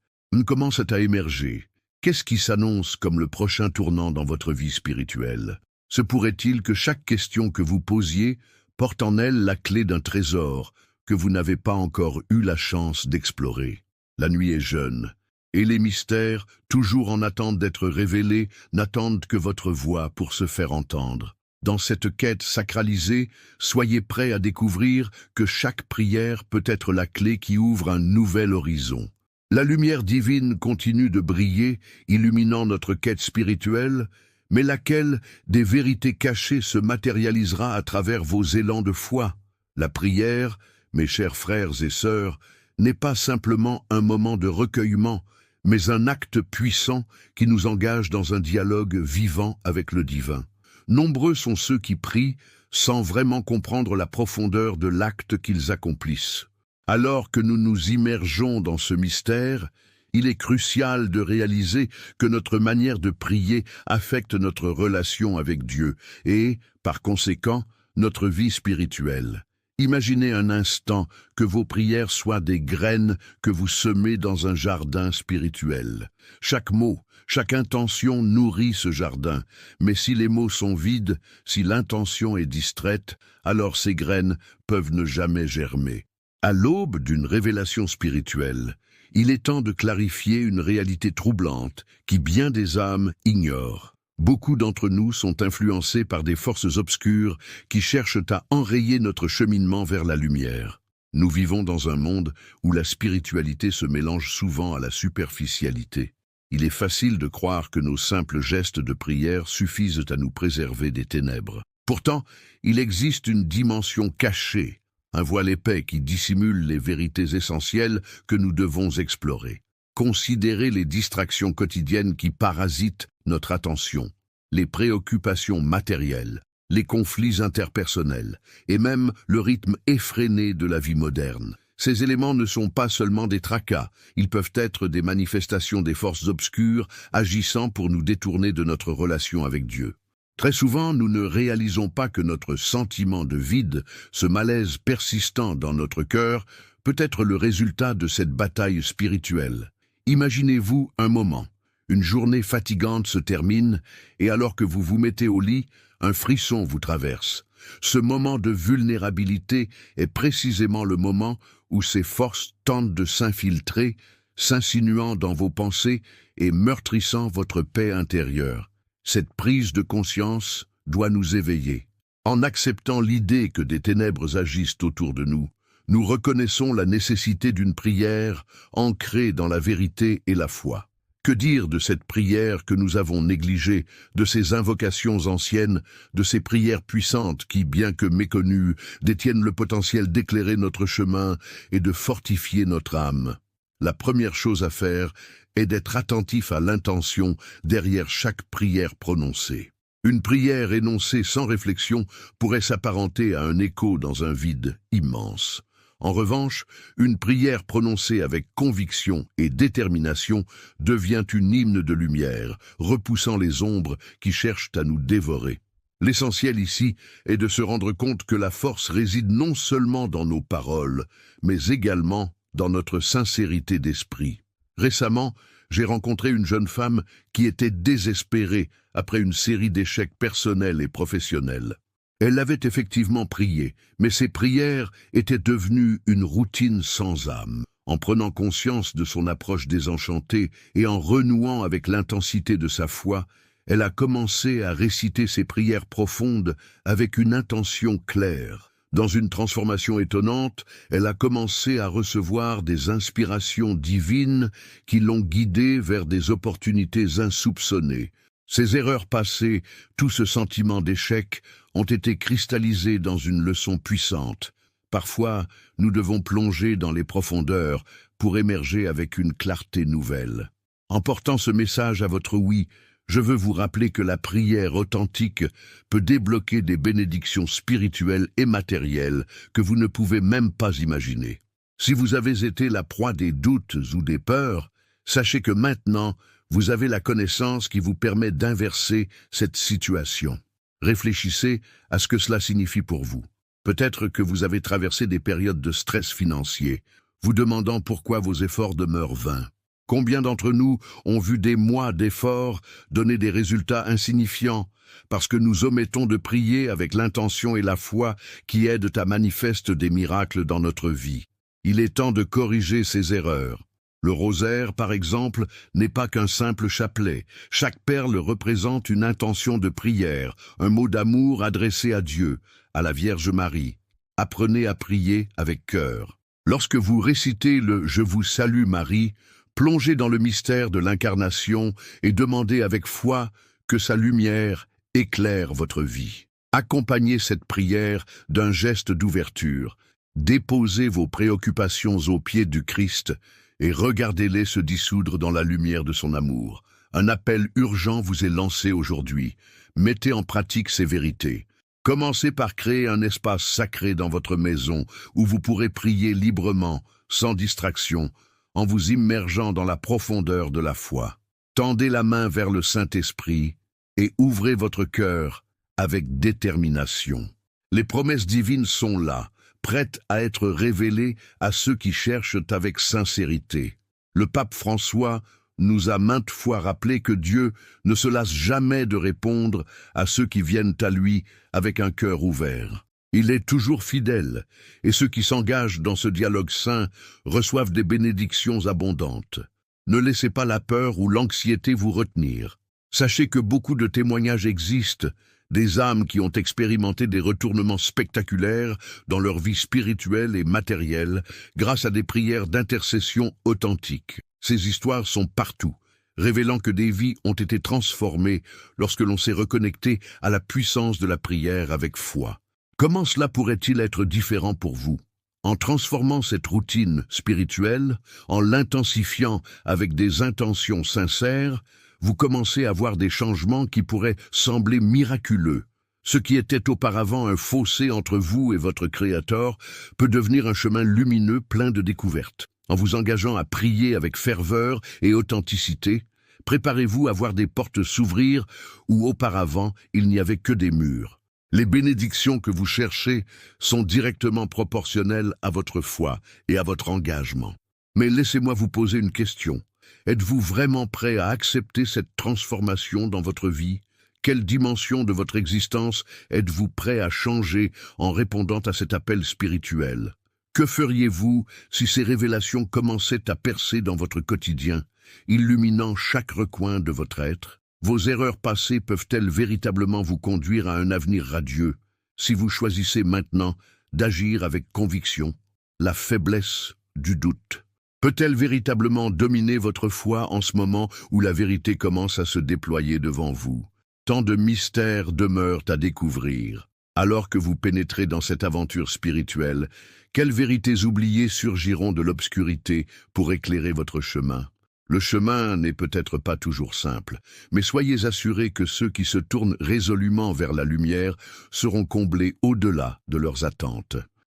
commencent à émerger, qu'est-ce qui s'annonce comme le prochain tournant dans votre vie spirituelle? Se pourrait-il que chaque question que vous posiez porte en elle la clé d'un trésor que vous n'avez pas encore eu la chance d'explorer? La nuit est jeune, et les mystères, toujours en attente d'être révélés, n'attendent que votre voix pour se faire entendre. Dans cette quête sacralisée, soyez prêts à découvrir que chaque prière peut être la clé qui ouvre un nouvel horizon. La lumière divine continue de briller, illuminant notre quête spirituelle, mais laquelle des vérités cachées se matérialisera à travers vos élans de foi. La prière, mes chers frères et sœurs, n'est pas simplement un moment de recueillement, mais un acte puissant qui nous engage dans un dialogue vivant avec le divin. Nombreux sont ceux qui prient sans vraiment comprendre la profondeur de l'acte qu'ils accomplissent. Alors que nous nous immergeons dans ce mystère, il est crucial de réaliser que notre manière de prier affecte notre relation avec Dieu et, par conséquent, notre vie spirituelle. Imaginez un instant que vos prières soient des graines que vous semez dans un jardin spirituel. Chaque mot, chaque intention nourrit ce jardin, mais si les mots sont vides, si l'intention est distraite, alors ces graines peuvent ne jamais germer. À l'aube d'une révélation spirituelle, il est temps de clarifier une réalité troublante qui bien des âmes ignorent. Beaucoup d'entre nous sont influencés par des forces obscures qui cherchent à enrayer notre cheminement vers la lumière. Nous vivons dans un monde où la spiritualité se mélange souvent à la superficialité. Il est facile de croire que nos simples gestes de prière suffisent à nous préserver des ténèbres. Pourtant, il existe une dimension cachée, un voile épais qui dissimule les vérités essentielles que nous devons explorer. Considérez les distractions quotidiennes qui parasitent notre attention, les préoccupations matérielles, les conflits interpersonnels et même le rythme effréné de la vie moderne. Ces éléments ne sont pas seulement des tracas, ils peuvent être des manifestations des forces obscures agissant pour nous détourner de notre relation avec Dieu. Très souvent, nous ne réalisons pas que notre sentiment de vide, ce malaise persistant dans notre cœur, peut être le résultat de cette bataille spirituelle. Imaginez-vous un moment. Une journée fatigante se termine et alors que vous vous mettez au lit, un frisson vous traverse. Ce moment de vulnérabilité est précisément le moment où ces forces tentent de s'infiltrer, s'insinuant dans vos pensées et meurtrissant votre paix intérieure. Cette prise de conscience doit nous éveiller. En acceptant l'idée que des ténèbres agissent autour de nous, nous reconnaissons la nécessité d'une prière ancrée dans la vérité et la foi. Que dire de cette prière que nous avons négligée, de ces invocations anciennes, de ces prières puissantes qui, bien que méconnues, détiennent le potentiel d'éclairer notre chemin et de fortifier notre âme? La première chose à faire est d'être attentif à l'intention derrière chaque prière prononcée. Une prière énoncée sans réflexion pourrait s'apparenter à un écho dans un vide immense. En revanche, une prière prononcée avec conviction et détermination devient une hymne de lumière, repoussant les ombres qui cherchent à nous dévorer. L'essentiel ici est de se rendre compte que la force réside non seulement dans nos paroles, mais également dans notre sincérité d'esprit. Récemment, j'ai rencontré une jeune femme qui était désespérée après une série d'échecs personnels et professionnels. Elle avait effectivement prié, mais ses prières étaient devenues une routine sans âme. En prenant conscience de son approche désenchantée et en renouant avec l'intensité de sa foi, elle a commencé à réciter ses prières profondes avec une intention claire. Dans une transformation étonnante, elle a commencé à recevoir des inspirations divines qui l'ont guidée vers des opportunités insoupçonnées. Ses erreurs passées, tout ce sentiment d'échec, ont été cristallisés dans une leçon puissante. Parfois, nous devons plonger dans les profondeurs pour émerger avec une clarté nouvelle. En portant ce message à votre oui, je veux vous rappeler que la prière authentique peut débloquer des bénédictions spirituelles et matérielles que vous ne pouvez même pas imaginer. Si vous avez été la proie des doutes ou des peurs, sachez que maintenant, vous avez la connaissance qui vous permet d'inverser cette situation. Réfléchissez à ce que cela signifie pour vous. Peut-être que vous avez traversé des périodes de stress financier, vous demandant pourquoi vos efforts demeurent vains. Combien d'entre nous ont vu des mois d'efforts donner des résultats insignifiants parce que nous omettons de prier avec l'intention et la foi qui aident à manifester des miracles dans notre vie? Il est temps de corriger ces erreurs. Le rosaire, par exemple, n'est pas qu'un simple chapelet. Chaque perle représente une intention de prière, un mot d'amour adressé à Dieu, à la Vierge Marie. Apprenez à prier avec cœur. Lorsque vous récitez le « Je vous salue Marie », plongez dans le mystère de l'incarnation et demandez avec foi que sa lumière éclaire votre vie. Accompagnez cette prière d'un geste d'ouverture. Déposez vos préoccupations aux pieds du Christ et regardez-les se dissoudre dans la lumière de son amour. Un appel urgent vous est lancé aujourd'hui. Mettez en pratique ces vérités. Commencez par créer un espace sacré dans votre maison où vous pourrez prier librement, sans distraction, en vous immergeant dans la profondeur de la foi. Tendez la main vers le Saint-Esprit et ouvrez votre cœur avec détermination. Les promesses divines sont là, prêtes à être révélées à ceux qui cherchent avec sincérité. Le pape François nous a maintes fois rappelé que Dieu ne se lasse jamais de répondre à ceux qui viennent à lui avec un cœur ouvert. Il est toujours fidèle, et ceux qui s'engagent dans ce dialogue saint reçoivent des bénédictions abondantes. Ne laissez pas la peur ou l'anxiété vous retenir. Sachez que beaucoup de témoignages existent, des âmes qui ont expérimenté des retournements spectaculaires dans leur vie spirituelle et matérielle grâce à des prières d'intercession authentiques. Ces histoires sont partout, révélant que des vies ont été transformées lorsque l'on s'est reconnecté à la puissance de la prière avec foi. Comment cela pourrait-il être différent pour vous? En transformant cette routine spirituelle, en l'intensifiant avec des intentions sincères, vous commencez à voir des changements qui pourraient sembler miraculeux. Ce qui était auparavant un fossé entre vous et votre Créateur peut devenir un chemin lumineux plein de découvertes. En vous engageant à prier avec ferveur et authenticité, préparez-vous à voir des portes s'ouvrir où auparavant il n'y avait que des murs. Les bénédictions que vous cherchez sont directement proportionnelles à votre foi et à votre engagement. Mais laissez-moi vous poser une question. Êtes-vous vraiment prêt à accepter cette transformation dans votre vie? Quelle dimension de votre existence êtes-vous prêt à changer en répondant à cet appel spirituel? Que feriez-vous si ces révélations commençaient à percer dans votre quotidien, illuminant chaque recoin de votre être? Vos erreurs passées peuvent-elles véritablement vous conduire à un avenir radieux si vous choisissez maintenant d'agir avec conviction? La faiblesse du doute peut-elle véritablement dominer votre foi en ce moment où la vérité commence à se déployer devant vous? Tant de mystères demeurent à découvrir. Alors que vous pénétrez dans cette aventure spirituelle, quelles vérités oubliées surgiront de l'obscurité pour éclairer votre chemin? Le chemin n'est peut-être pas toujours simple, mais soyez assurés que ceux qui se tournent résolument vers la lumière seront comblés au-delà de leurs attentes.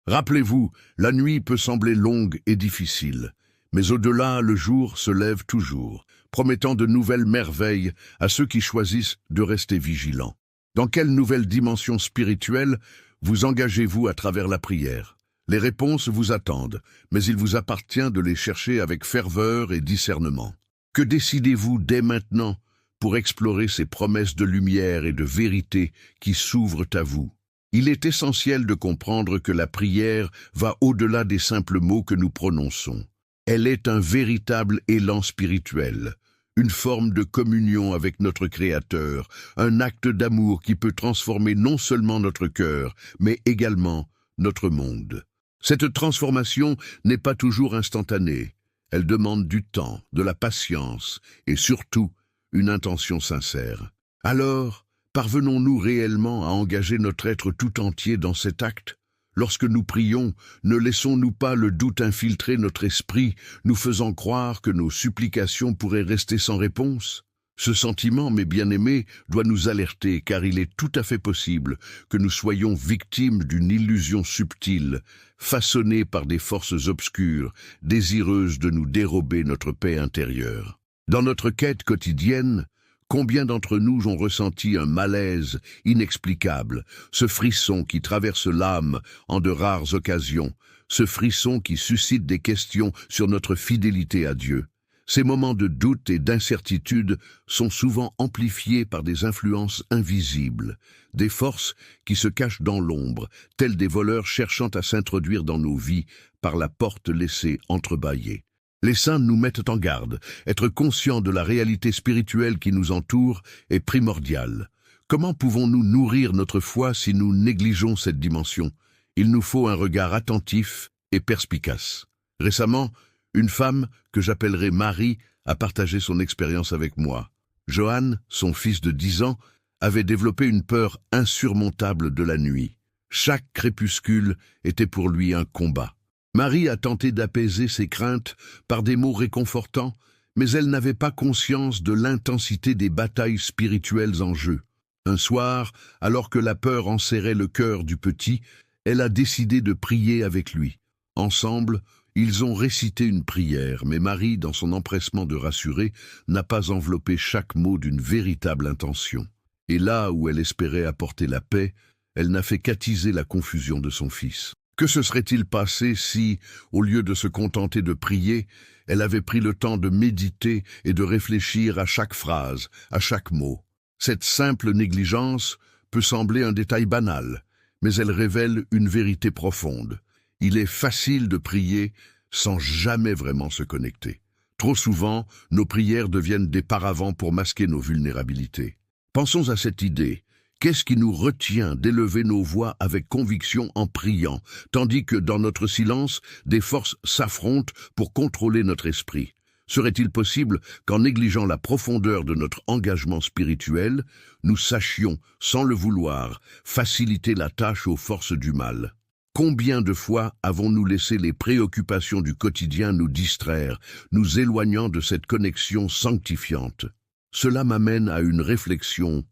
Rappelez-vous, la nuit peut sembler longue et difficile, mais au-delà, le jour se lève toujours, promettant de nouvelles merveilles à ceux qui choisissent de rester vigilants. Dans quelle nouvelle dimension spirituelle vous engagez-vous à travers la prière? Les réponses vous attendent, mais il vous appartient de les chercher avec ferveur et discernement. Que décidez-vous dès maintenant pour explorer ces promesses de lumière et de vérité qui s'ouvrent à vous? Il est essentiel de comprendre que la prière va au-delà des simples mots que nous prononçons. Elle est un véritable élan spirituel, une forme de communion avec notre Créateur, un acte d'amour qui peut transformer non seulement notre cœur, mais également notre monde. Cette transformation n'est pas toujours instantanée. Elle demande du temps, de la patience et surtout une intention sincère. Alors, parvenons-nous réellement à engager notre être tout entier dans cet acte? Lorsque nous prions, ne laissons-nous pas le doute infiltrer notre esprit, nous faisant croire que nos supplications pourraient rester sans réponse? Ce sentiment, mes bien-aimés, doit nous alerter, car il est tout à fait possible que nous soyons victimes d'une illusion subtile, façonnée par des forces obscures, désireuses de nous dérober notre paix intérieure. Dans notre quête quotidienne, combien d'entre nous ont ressenti un malaise inexplicable, ce frisson qui traverse l'âme en de rares occasions, ce frisson qui suscite des questions sur notre fidélité à Dieu? Ces moments de doute et d'incertitude sont souvent amplifiés par des influences invisibles, des forces qui se cachent dans l'ombre, tels des voleurs cherchant à s'introduire dans nos vies par la porte laissée entrebâillée. Les saints nous mettent en garde. Être conscient de la réalité spirituelle qui nous entoure est primordial. Comment pouvons-nous nourrir notre foi si nous négligeons cette dimension? Il nous faut un regard attentif et perspicace. Récemment, une femme, que j'appellerai Marie, a partagé son expérience avec moi. Johan, son fils de 10 ans, avait développé une peur insurmontable de la nuit. Chaque crépuscule était pour lui un combat. Marie a tenté d'apaiser ses craintes par des mots réconfortants, mais elle n'avait pas conscience de l'intensité des batailles spirituelles en jeu. Un soir, alors que la peur enserrait le cœur du petit, elle a décidé de prier avec lui. Ensemble, ils ont récité une prière, mais Marie, dans son empressement de rassurer, n'a pas enveloppé chaque mot d'une véritable intention. Et là où elle espérait apporter la paix, elle n'a fait qu'attiser la confusion de son fils. Que se serait-il passé si, au lieu de se contenter de prier, elle avait pris le temps de méditer et de réfléchir à chaque phrase, à chaque mot? Cette simple négligence peut sembler un détail banal, mais elle révèle une vérité profonde. Il est facile de prier sans jamais vraiment se connecter. Trop souvent, nos prières deviennent des paravents pour masquer nos vulnérabilités. Pensons à cette idée. Qu'est-ce qui nous retient d'élever nos voix avec conviction en priant, tandis que dans notre silence, des forces s'affrontent pour contrôler notre esprit? Serait-il possible qu'en négligeant la profondeur de notre engagement spirituel, nous sachions, sans le vouloir, faciliter la tâche aux forces du mal? Combien de fois avons-nous laissé les préoccupations du quotidien nous distraire, nous éloignant de cette connexion sanctifiante? Cela m'amène à une réflexion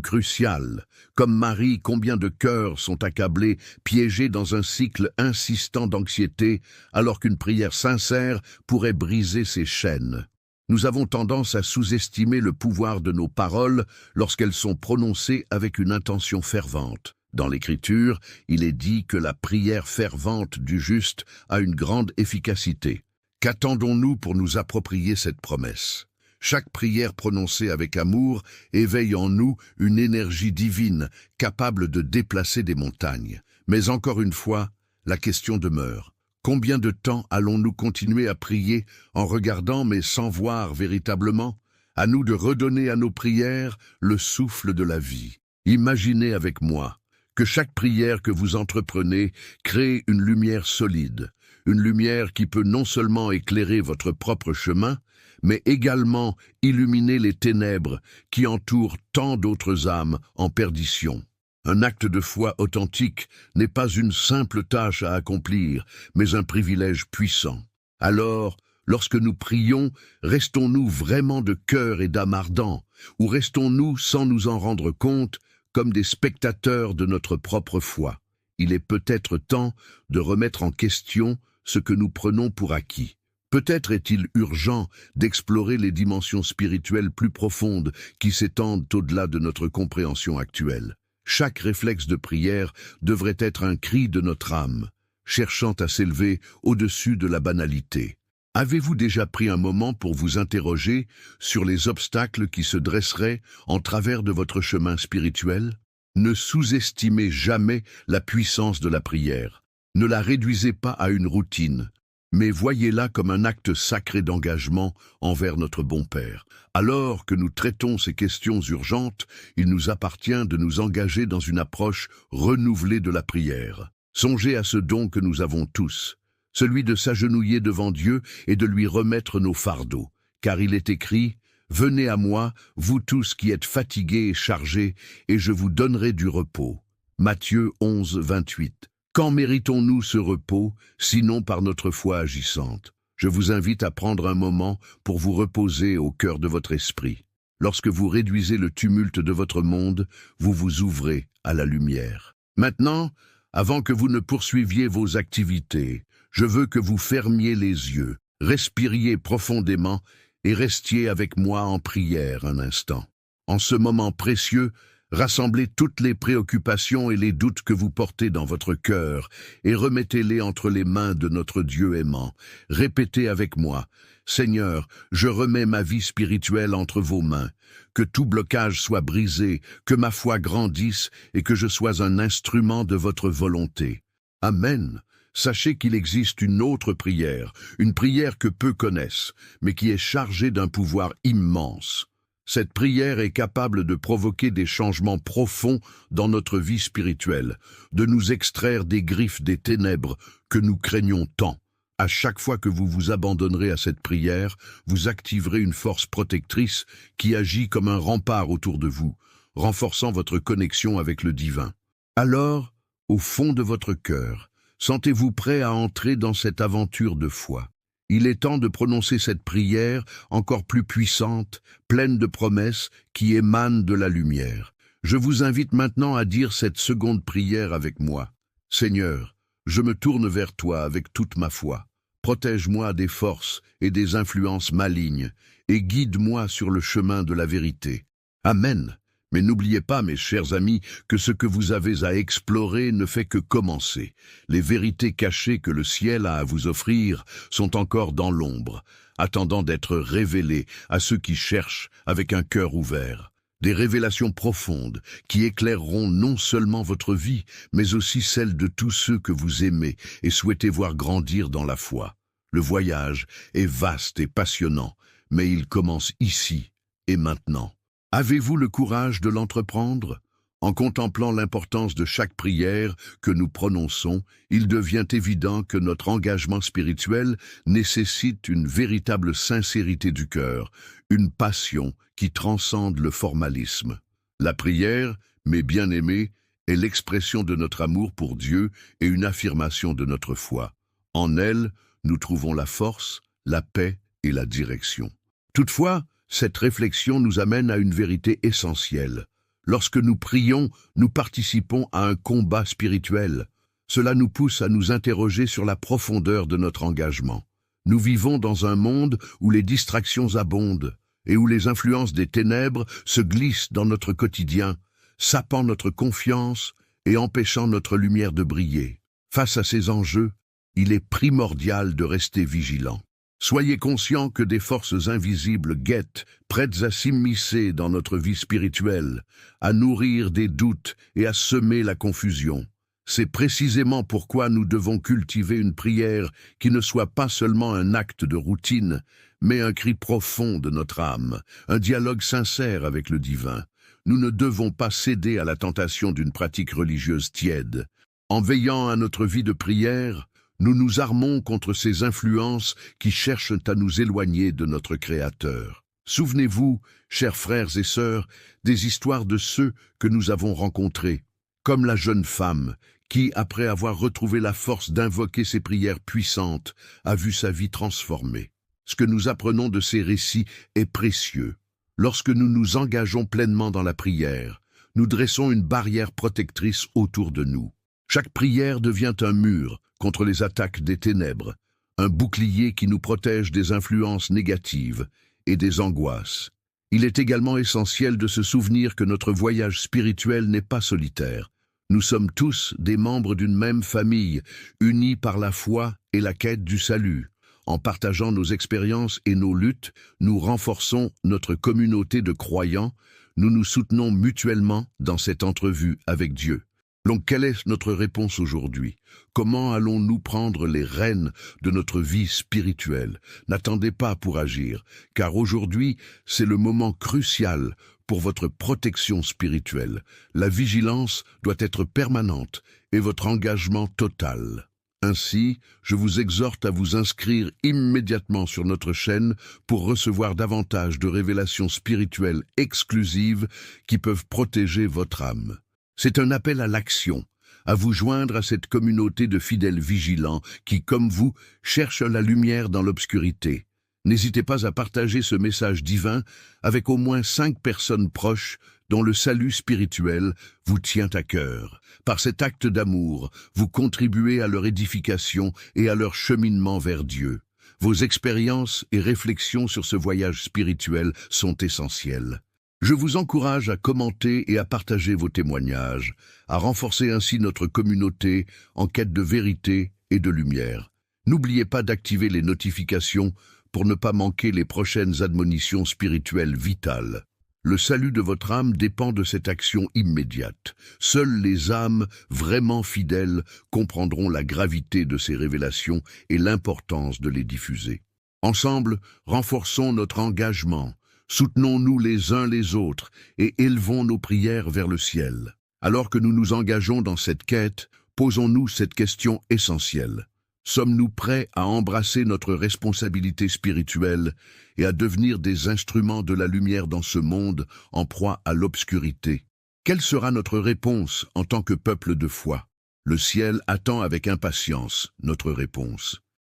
cruciale. Comme Marie, combien de cœurs sont accablés, piégés dans un cycle insistant d'anxiété, alors qu'une prière sincère pourrait briser ces chaînes? Nous avons tendance à sous-estimer le pouvoir de nos paroles lorsqu'elles sont prononcées avec une intention fervente. Dans l'Écriture, il est dit que la prière fervente du juste a une grande efficacité. Qu'attendons-nous pour nous approprier cette promesse? Chaque prière prononcée avec amour éveille en nous une énergie divine capable de déplacer des montagnes. Mais encore une fois, la question demeure. Combien de temps allons-nous continuer à prier en regardant mais sans voir véritablement? À nous de redonner à nos prières le souffle de la vie. Imaginez avec moi que chaque prière que vous entreprenez crée une lumière solide, une lumière qui peut non seulement éclairer votre propre chemin, mais également illuminer les ténèbres qui entourent tant d'autres âmes en perdition. Un acte de foi authentique n'est pas une simple tâche à accomplir, mais un privilège puissant. Alors, lorsque nous prions, restons-nous vraiment de cœur et d'âme ardents, ou restons-nous, sans nous en rendre compte, comme des spectateurs de notre propre foi? Il est peut-être temps de remettre en question ce que nous prenons pour acquis. Peut-être est-il urgent d'explorer les dimensions spirituelles plus profondes qui s'étendent au-delà de notre compréhension actuelle. Chaque réflexe de prière devrait être un cri de notre âme, cherchant à s'élever au-dessus de la banalité. Avez-vous déjà pris un moment pour vous interroger sur les obstacles qui se dresseraient en travers de votre chemin spirituel? Ne sous-estimez jamais la puissance de la prière. Ne la réduisez pas à une routine, mais voyez-la comme un acte sacré d'engagement envers notre bon Père. Alors que nous traitons ces questions urgentes, il nous appartient de nous engager dans une approche renouvelée de la prière. Songez à ce don que nous avons tous, celui de s'agenouiller devant Dieu et de lui remettre nos fardeaux, car il est écrit « Venez à moi, vous tous qui êtes fatigués et chargés, et je vous donnerai du repos. » Matthieu 11, 28. Quand méritons-nous ce repos, sinon par notre foi agissante? Je vous invite à prendre un moment pour vous reposer au cœur de votre esprit. Lorsque vous réduisez le tumulte de votre monde, vous vous ouvrez à la lumière. Maintenant, avant que vous ne poursuiviez vos activités, je veux que vous fermiez les yeux, respiriez profondément et restiez avec moi en prière un instant. En ce moment précieux, rassemblez toutes les préoccupations et les doutes que vous portez dans votre cœur et remettez-les entre les mains de notre Dieu aimant. Répétez avec moi, « Seigneur, je remets ma vie spirituelle entre vos mains. Que tout blocage soit brisé, que ma foi grandisse et que je sois un instrument de votre volonté. Amen. » Sachez qu'il existe une autre prière, une prière que peu connaissent, mais qui est chargée d'un pouvoir immense. Cette prière est capable de provoquer des changements profonds dans notre vie spirituelle, de nous extraire des griffes des ténèbres que nous craignons tant. À chaque fois que vous vous abandonnerez à cette prière, vous activerez une force protectrice qui agit comme un rempart autour de vous, renforçant votre connexion avec le divin. Alors, au fond de votre cœur, sentez-vous prêt à entrer dans cette aventure de foi. Il est temps de prononcer cette prière encore plus puissante, pleine de promesses qui émanent de la lumière. Je vous invite maintenant à dire cette seconde prière avec moi. Seigneur, je me tourne vers toi avec toute ma foi. Protège-moi des forces et des influences malignes et guide-moi sur le chemin de la vérité. Amen. Mais n'oubliez pas, mes chers amis, que ce que vous avez à explorer ne fait que commencer. Les vérités cachées que le ciel a à vous offrir sont encore dans l'ombre, attendant d'être révélées à ceux qui cherchent avec un cœur ouvert. Des révélations profondes qui éclaireront non seulement votre vie, mais aussi celle de tous ceux que vous aimez et souhaitez voir grandir dans la foi. Le voyage est vaste et passionnant, mais il commence ici et maintenant. Avez-vous le courage de l'entreprendre? En contemplant l'importance de chaque prière que nous prononçons, il devient évident que notre engagement spirituel nécessite une véritable sincérité du cœur, une passion qui transcende le formalisme. La prière, mes bien-aimés, est l'expression de notre amour pour Dieu et une affirmation de notre foi. En elle, nous trouvons la force, la paix et la direction. Toutefois, cette réflexion nous amène à une vérité essentielle. Lorsque nous prions, nous participons à un combat spirituel. Cela nous pousse à nous interroger sur la profondeur de notre engagement. Nous vivons dans un monde où les distractions abondent et où les influences des ténèbres se glissent dans notre quotidien, sapant notre confiance et empêchant notre lumière de briller. Face à ces enjeux, il est primordial de rester vigilant. Soyez conscients que des forces invisibles guettent, prêtes à s'immiscer dans notre vie spirituelle, à nourrir des doutes et à semer la confusion. C'est précisément pourquoi nous devons cultiver une prière qui ne soit pas seulement un acte de routine, mais un cri profond de notre âme, un dialogue sincère avec le divin. Nous ne devons pas céder à la tentation d'une pratique religieuse tiède. En veillant à notre vie de prière, nous nous armons contre ces influences qui cherchent à nous éloigner de notre Créateur. Souvenez-vous, chers frères et sœurs, des histoires de ceux que nous avons rencontrés, comme la jeune femme qui, après avoir retrouvé la force d'invoquer ses prières puissantes, a vu sa vie transformée. Ce que nous apprenons de ces récits est précieux. Lorsque nous nous engageons pleinement dans la prière, nous dressons une barrière protectrice autour de nous. Chaque prière devient un mur contre les attaques des ténèbres, un bouclier qui nous protège des influences négatives et des angoisses. Il est également essentiel de se souvenir que notre voyage spirituel n'est pas solitaire. Nous sommes tous des membres d'une même famille, unis par la foi et la quête du salut. En partageant nos expériences et nos luttes, nous renforçons notre communauté de croyants, nous nous soutenons mutuellement dans cette entrevue avec Dieu. Donc, quelle est notre réponse aujourd'hui? Comment allons-nous prendre les rênes de notre vie spirituelle? N'attendez pas pour agir, car aujourd'hui, c'est le moment crucial pour votre protection spirituelle. La vigilance doit être permanente et votre engagement total. Ainsi, je vous exhorte à vous inscrire immédiatement sur notre chaîne pour recevoir davantage de révélations spirituelles exclusives qui peuvent protéger votre âme. C'est un appel à l'action, à vous joindre à cette communauté de fidèles vigilants qui, comme vous, cherchent la lumière dans l'obscurité. N'hésitez pas à partager ce message divin avec au moins 5 personnes proches dont le salut spirituel vous tient à cœur. Par cet acte d'amour, vous contribuez à leur édification et à leur cheminement vers Dieu. Vos expériences et réflexions sur ce voyage spirituel sont essentielles. Je vous encourage à commenter et à partager vos témoignages, à renforcer ainsi notre communauté en quête de vérité et de lumière. N'oubliez pas d'activer les notifications pour ne pas manquer les prochaines admonitions spirituelles vitales. Le salut de votre âme dépend de cette action immédiate. Seules les âmes vraiment fidèles comprendront la gravité de ces révélations et l'importance de les diffuser. Ensemble, renforçons notre engagement, soutenons-nous les uns les autres et élevons nos prières vers le ciel. Alors que nous nous engageons dans cette quête, posons-nous cette question essentielle. Sommes-nous prêts à embrasser notre responsabilité spirituelle et à devenir des instruments de la lumière dans ce monde en proie à l'obscurité? Quelle sera notre réponse en tant que peuple de foi? Le ciel attend avec impatience notre réponse.